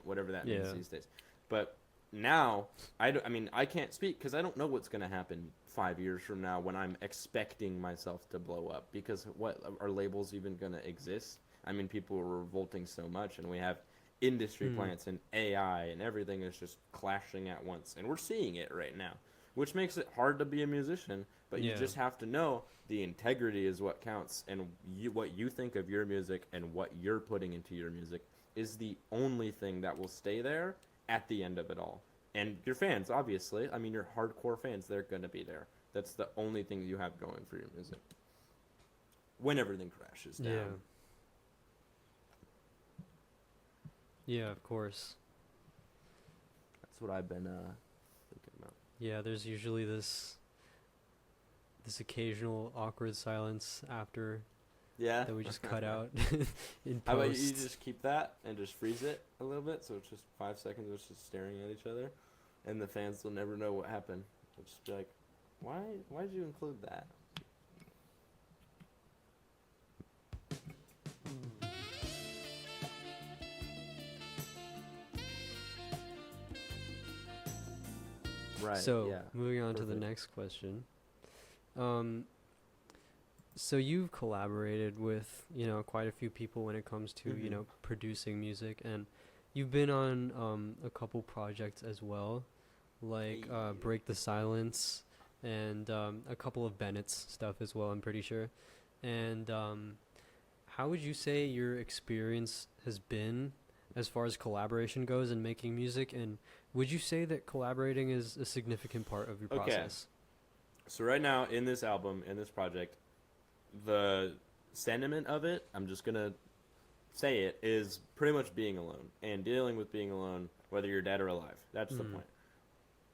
whatever that means Yeah. these days. But now, I mean, I can't speak because I don't know what's gonna happen 5 years from now when I'm expecting myself to blow up. Because what are labels even gonna exist? I mean, people are revolting so much, and we have industry Mm. plants and AI and everything is just clashing at once, and we're seeing it right now which makes it hard to be a musician. But you Yeah. just have to know the integrity is what counts, and what you think of your music and what you're putting into your music is the only thing that will stay there at the end of it all. And your fans, obviously, I mean, your hardcore fans, they're gonna be there. That's the only thing you have going for your music. When everything crashes Yeah. down. Yeah, of course. That's what I've been thinking about. Yeah, there's usually this occasional awkward silence after Yeah. that we just cut out in How about you post. just keep that and just freeze it a little bit so it's just 5 seconds of us just staring at each other, and the fans will never know what happened. They'll just be like, why did you include that? Right. So, Yeah. moving on to the Perfect. next question. Um, so you've collaborated with, quite a few people when it comes to, Mhm. producing music, and you've been on a couple projects as well, like Hey. Break the Silence and a couple of Bennett's stuff as well, I'm pretty sure. And how would you say your experience has been as far as collaboration goes and making music? And would you say that collaborating is a significant part of your Okay. process? So right now in this album, in this project, the sentiment of it, I'm just gonna say it, is pretty much being alone and dealing with being alone, whether you're dead or alive. That's the Mm. point.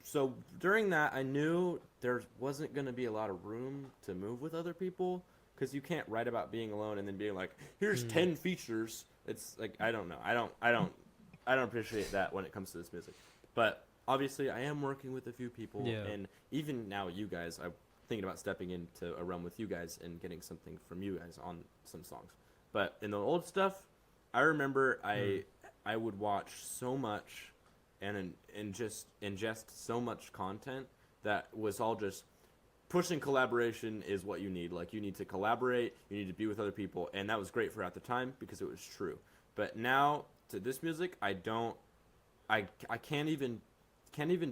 So during that, I knew there wasn't going to be a lot of room to move with other people because you can't write about being alone and then being like, "Here's Mm. 10 features." It's like I don't know. I don't appreciate that when it comes to this music. But obviously, I am working with a few people, Yeah. and even now, you guys, I'm thinking about stepping into a realm with you guys and getting something from you guys on some songs. But in the old stuff, I remember Mm. I would watch so much and just ingest so much content that was all just pushing collaboration is what you need. Like you need to collaborate, you need to be with other people, and that was great for at the time because it was true. But now to this music, I can't even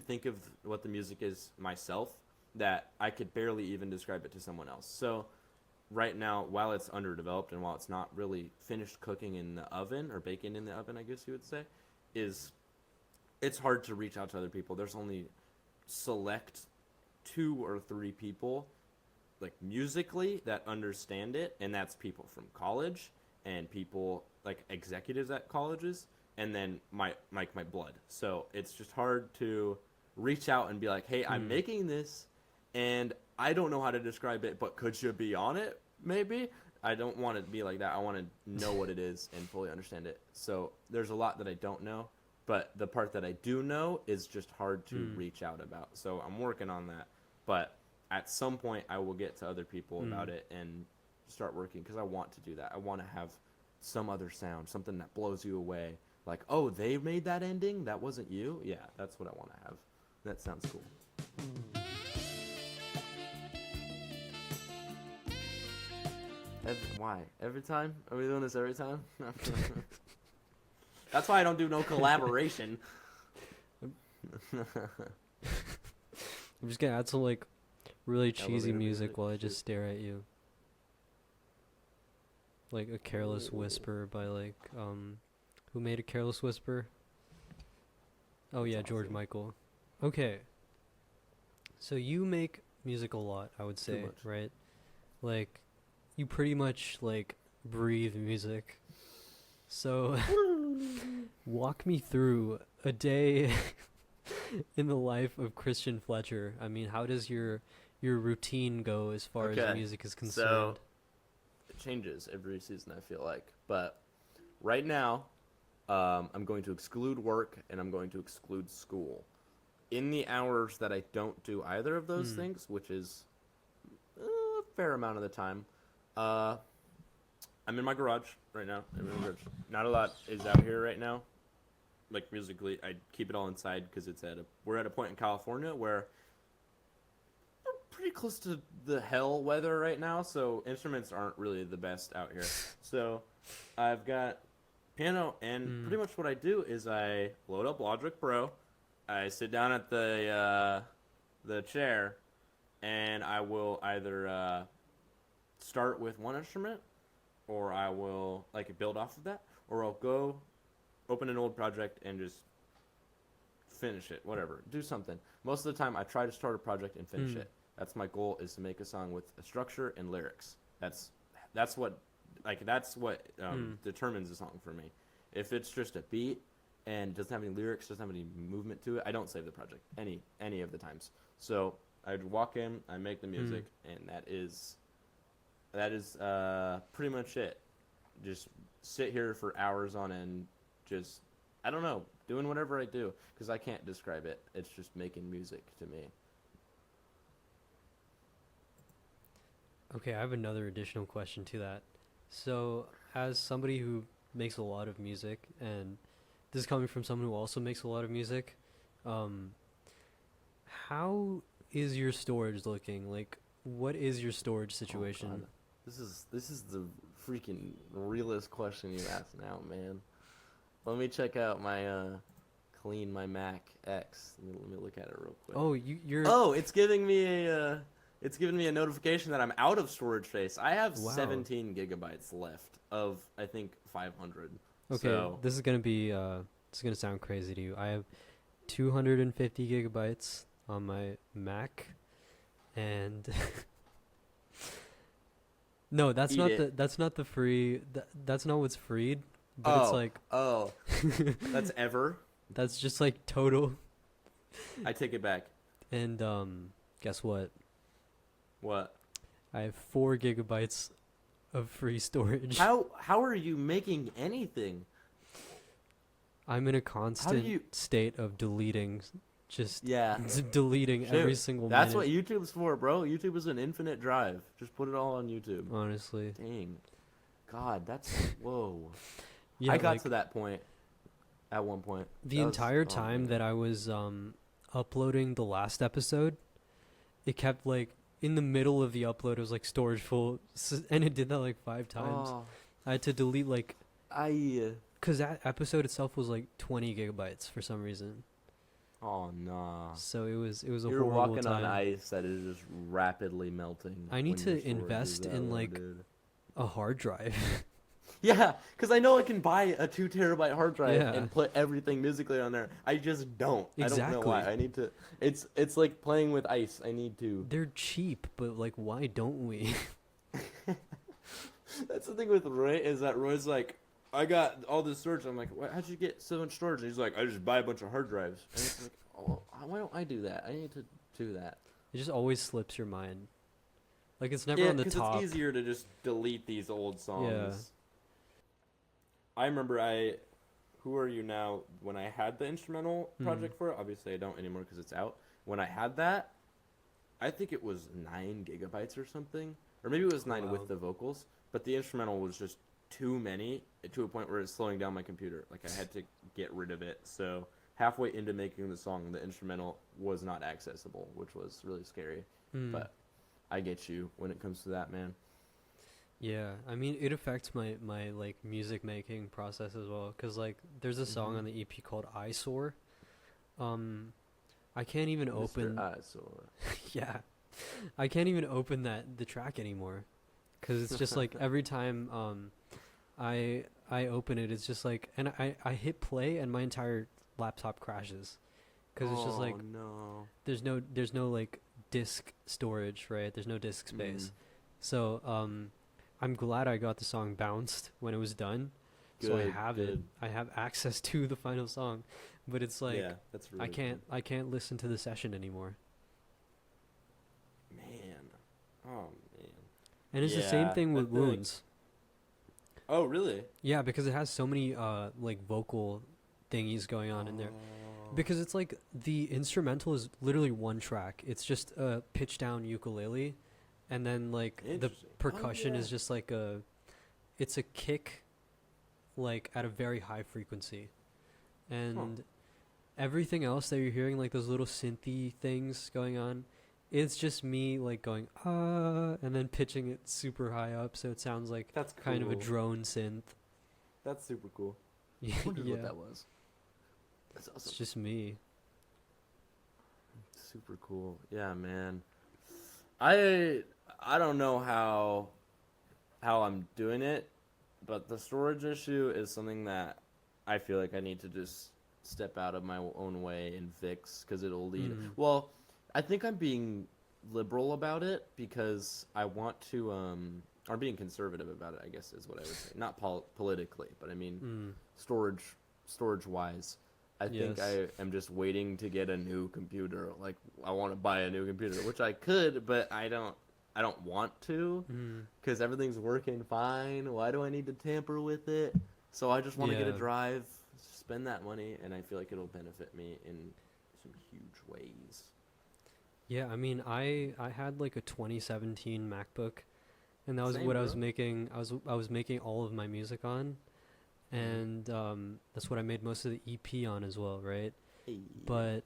think of what the music is myself that I could barely even describe it to someone else. So right now, while it's underdeveloped and while it's not really finished cooking in the oven or baking in the oven, I guess you would say, is it's hard to reach out to other people. There's only select 2 or 3 people, like musically, that understand it, and that's people from college and people like executives at colleges, and then my blood. So it's just hard to reach out and be like, hey, I'm making this, and I don't know how to describe it, but could you be on it? Maybe. I don't want it to be like that. I want to know what it is and fully understand it. So there's a lot that I don't know, but the part that I do know is just hard to reach out about. So I'm working on that. But at some point, I will get to other people about it and start working, because I want to do that. I want to have some other sound, something that blows you away. Like, oh, they made that ending? That wasn't you? Yeah, that's what I want to have. That sounds cool. Why? Every time? Are we doing this every time? That's why I don't do no collaboration. I'm just gonna add some like really cheesy music while I just stare at you. Like a Careless Whisper by like who made a Careless Whisper? Oh yeah, George Michael. Okay. So you make music a lot, I would say, right? Like you pretty much like breathe music. So walk me through a day in the life of Christian Fletcher. I mean, how does your routine go as far as music is concerned? So it changes every season, I feel like. But right now, I'm going to exclude work and I'm going to exclude school. In the hours that I don't do either of those things, which is a fair amount of the time, I'm in my garage right now. Not a lot is out here right now. Like musically, I keep it all inside because we're at a point in California where we're pretty close to the hell weather right now, so instruments aren't really the best out here. So I've got piano, and pretty much what I do is I load up Logic Pro, I sit down at the chair, and I will either start with one instrument, or I will like build off of that, or I'll go open an old project and just finish it, whatever, do something. Most of the time I try to start a project and finish it. That's my goal, is to make a song with a structure and lyrics. That's what determines a song for me. If it's just a beat and doesn't have any lyrics, doesn't have any movement to it, I don't save the project any of the times. So I'd walk in, I make the music, and that is pretty much it. Just sit here for hours on end, just, I don't know, doing whatever I do, because I can't describe it. It's just making music to me. Okay, I have another additional question to that. So, as somebody who makes a lot of music, and this is coming from someone who also makes a lot of music, how is your storage looking? Like, what is your storage situation? Oh, this is the freaking realest question you ask now, man. Let me check out my my Mac X. Let me look at it real quick. Oh, you're. Oh, it's giving me a notification that I'm out of storage space. I have 17 gigabytes left of, I think, 500. Okay, so this is gonna be it's gonna sound crazy to you. I have 250 gigabytes on my Mac, and no, that's not the free. That's not what's freed. But it's like that's ever. That's just like total. I take it back. And guess what? What? I have 4 gigabytes of free storage. How are you making anything? I'm in a constant state of deleting, deleting every single minute. That's what YouTube's for, bro. YouTube is an infinite drive. Just put it all on YouTube. Honestly. Dang. God, that's whoa. Yeah, I got to that point at one point. The entire time that I was uploading the last episode, it kept like in the middle of the upload, it was like storage full, and it did that like 5 times. I had to delete like because that episode itself was like 20 gigabytes for some reason. Oh no. So it was a You're horrible walking on time. ice that is just rapidly melting. I need when your to storage is invest that in low, like dude. a hard drive. Yeah, because I know I can buy a 2 terabyte hard drive Yeah. and put everything musically on there. I just don't. I don't know why. Exactly. I need to. It's like playing with ice. I need to. They're cheap, but like why don't we? That's the thing with Roy is that Roy's like, I got all this storage. I'm like, how'd you get so much storage? And he's like, I just buy a bunch of hard drives. And it's like, oh, why don't I do that? I need to do that. It just always slips your mind. Like it's never Yeah, on the because top. it's easier to just delete these old songs. Yeah. I remember Who Are You Now, when I had the instrumental project for it, obviously I don't anymore because it's out. When I had that, I think it was 9 gigabytes or something. Or maybe it was 9 Wow. with the vocals. But the instrumental was just too many to a point where it's slowing down my computer. Like I had to get rid of it. So halfway into making the song, the instrumental was not accessible, which was really scary. But I get you when it comes to that, man. Yeah, I mean it affects my like music making process as well. Cause like there's a song on the EP called "Eyesore." I can't even open. Yeah, I can't even open the track anymore, cause it's just like every time I open it, it's just like, and I hit play and my entire laptop crashes, cause it's just like no. there's no like disk storage, right? There's no disk space. So I'm glad I got the song bounced when it was done. So I have it. I have access to the final song, but it's like Yeah, that's really I can't listen to the session anymore. Man. Oh man. And it's the same Yeah, thing with I feel like- Wounds. Oh really? Yeah, because it has so many like vocal thingies going on in there. Because it's like the instrumental is literally one track. It's just a pitch down ukulele, and then like the Interesting. percussion yeah. is just like it's a kick, like at a very high frequency, and everything else that you're hearing, like those little synthy things going on, it's just me like going and then pitching it super high up, so it sounds like That's kind of a cool. drone synth. That's super cool. Yeah, I wondered yeah. what that was. That's awesome. It's just me. Super cool. Yeah, man. I don't know how I'm doing it, but the storage issue is something that I feel like I need to just step out of my own way and fix, because it'll lead. Well, I think I'm being liberal about it because I want to or being conservative about it, I guess is what I would say. Not politically, but I mean storage wise. I think I am just waiting to get a new computer. Like I want to buy a new computer, which I could, but I don't want to because everything's working fine. Why do I need to tamper with it? So I just want to get a drive, spend that money, and I feel like it'll benefit me in some huge ways. Yeah, I mean, I had like a 2017 MacBook, and that was Same, what bro. I was making. I was making all of my music on, and that's what I made most of the EP on as well, right? Hey. But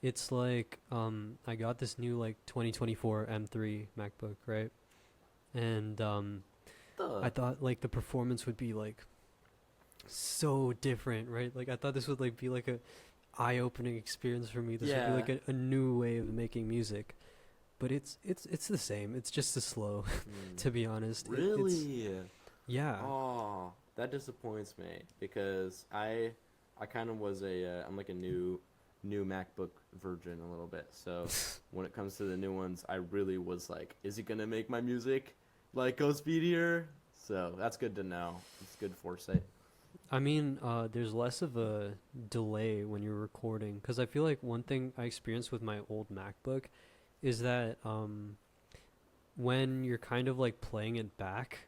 it's like I got this new like 2024 M3 MacBook, right? And I thought like the performance would be like so different, right? Like I thought this would like be like a eye-opening experience for me. This would be like a new way of making music. But it's the same. It's just as slow, to be honest. Really? Yeah. Oh, that disappoints me because I kind of was I'm like a new MacBook virgin a little bit. So when it comes to the new ones, I really was like, is it gonna make my music like go speedier? So that's good to know. It's good foresight. I mean, there's less of a delay when you're recording, because I feel like one thing I experienced with my old MacBook is that when you're kind of like playing it back,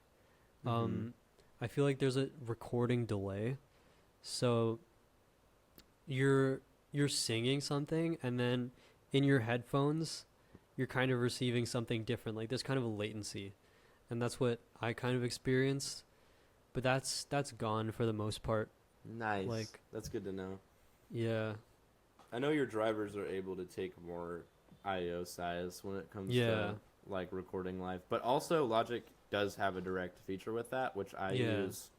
I feel like there's a recording delay. So you're singing something, and then in your headphones, you're kind of receiving something different. Like there's kind of a latency, and that's what I kind of experienced. But that's gone for the most part. Nice. Like, that's good to know. Yeah. I know your drivers are able to take more I/O size when it comes to like recording live, but also Logic does have a direct feature with that, which I use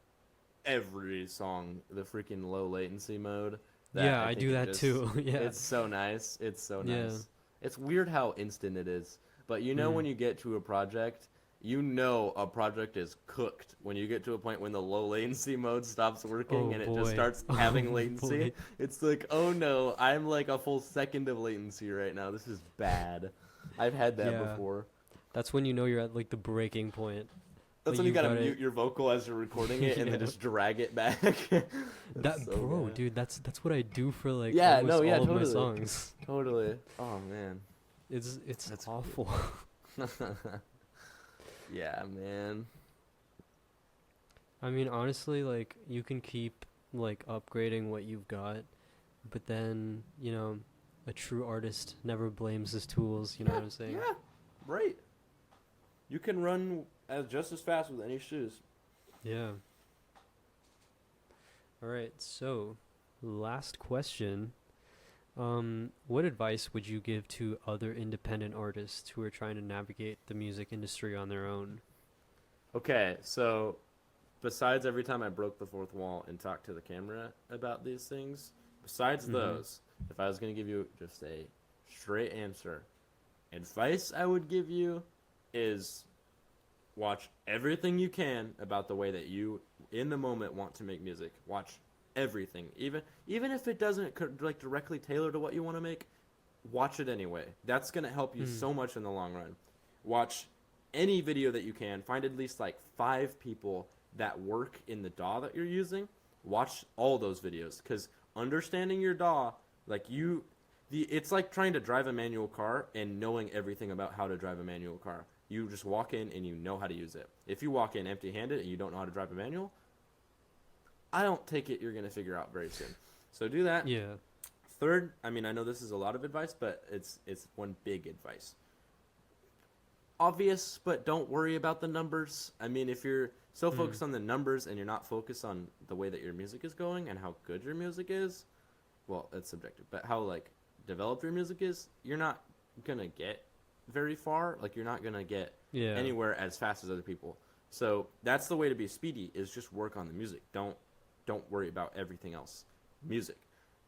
every song. The freaking low latency mode Yeah, I think do it that just- too. Yeah. It's so nice. It's so Yeah. nice. It's weird how instant it is. But you know when you get to a project, you know a project is cooked when you get to a point when the low latency mode stops working Oh, and it boy. just starts having latency. boy. It's like, oh no, I'm like a full second of latency right now. This is bad. I've had that Yeah. before. That's when you know you're at like the breaking point. That's Like, when you you've gotta gotta- mute your vocal as you're recording it and Yeah. then just drag it back. That so bro, bad. dude, that's what I do for like Yeah, almost no, yeah, all of my totally. songs. Totally. Oh man. It's That's awful. Yeah, man. I mean, honestly, like you can keep like upgrading what you've got, but then, you know, a true artist never blames his tools, you know what I'm saying? Yeah, right. You can run just as fast with any shoes. Yeah. All right, so last question. What advice would you give to other independent artists who are trying to navigate the music industry on their own? Okay, so besides every time I broke the fourth wall and talked to the camera about these things, besides those, if I was going to give you just a straight answer, advice I would give you is watch everything you can about the way that you, in the moment, want to make music. Watch everything, even if it doesn't like directly tailor to what you want to make. Watch it anyway. That's going to help you so much in the long run. Watch any video that you can. Find at least like 5 people that work in the DAW that you're using. Watch all those videos, because understanding your DAW, like it's like trying to drive a manual car and knowing everything about how to drive a manual car. You just walk in and you know how to use it. If you walk in empty-handed and you don't know how to drive a manual, I don't take it you're going to figure out very soon. So do that. Yeah. Third, I mean, I know this is a lot of advice, but it's one big advice. Obvious, but don't worry about the numbers. I mean, if you're so focused on the numbers and you're not focused on the way that your music is going and how good your music is, well, it's subjective, but how like developed your music is, you're not going to get very far. Like, you're not going to get anywhere as fast as other people. So that's the way to be speedy, is just work on the music. Don't worry about everything else. Music.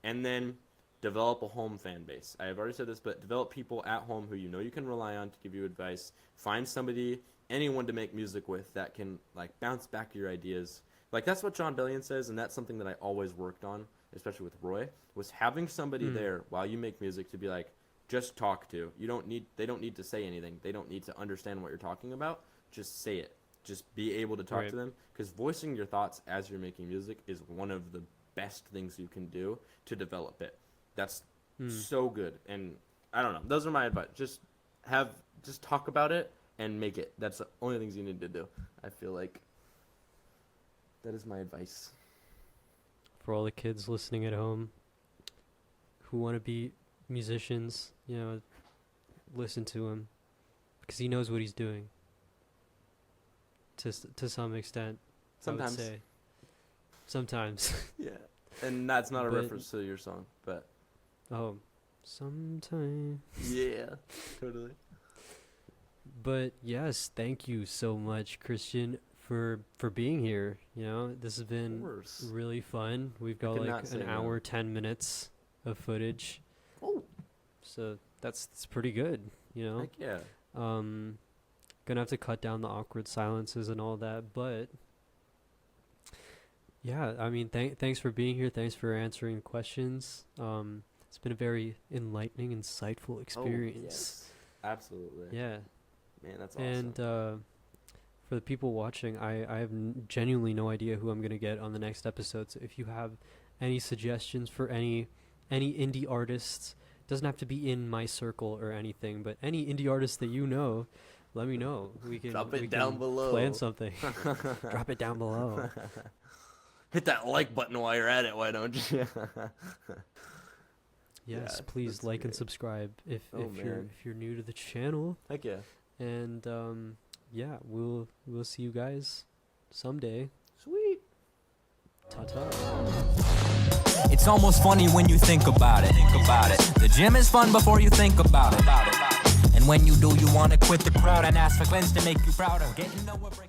And then develop a home fan base. I have already said this, but develop people at home who you know you can rely on to give you advice. Find somebody, anyone to make music with that can like bounce back your ideas. Like, that's what John Bellion says, and that's something that I always worked on, especially with Roy, was having somebody there while you make music to be like, just talk to. They don't need to say anything. They don't need to understand what you're talking about. Just say it. Just be able to talk to them, because voicing your thoughts as you're making music is one of the best things you can do to develop it. That's so good. And I don't know. Those are my advice. Just talk about it and make it. That's the only things you need to do. I feel like that is my advice. For all the kids listening at home who want to be musicians, you know, listen to him, because he knows what he's doing. To some extent, Sometimes. I would say. Sometimes. Yeah. And that's not a But- reference to your song, but Oh, sometimes. yeah, totally. But yes, thank you so much, Christian, for being here. You know, this has been course. really fun. We've got could like not say an no. hour, 10 minutes of footage. Oh, So that's pretty good, you know. heck yeah. Gonna have to cut down the awkward silences and all that, but yeah, I mean, thanks for being here. Thanks for answering questions. It's been a very enlightening, insightful experience. Oh, yes. Absolutely. Yeah. Man, that's awesome. And for the people watching, I have genuinely no idea who I'm gonna get on the next episode. So if you have any suggestions for any indie artists, doesn't have to be in my circle or anything, but any indie artists that you know, let me know. We can Drop it we down can below. Plan something. Drop it down below. Hit that like button while you're at it, why don't you? Yes, Yeah, please that's like and great. subscribe if Oh, man. you're new to the channel. Heck yeah. And yeah, we'll see you guys someday. Sweet. Ta-ta. It's almost funny when you think about it. The gym is fun before you think about it. And when you do, you wanna quit the crowd and ask for Glens to make you prouder. Getting nowhere break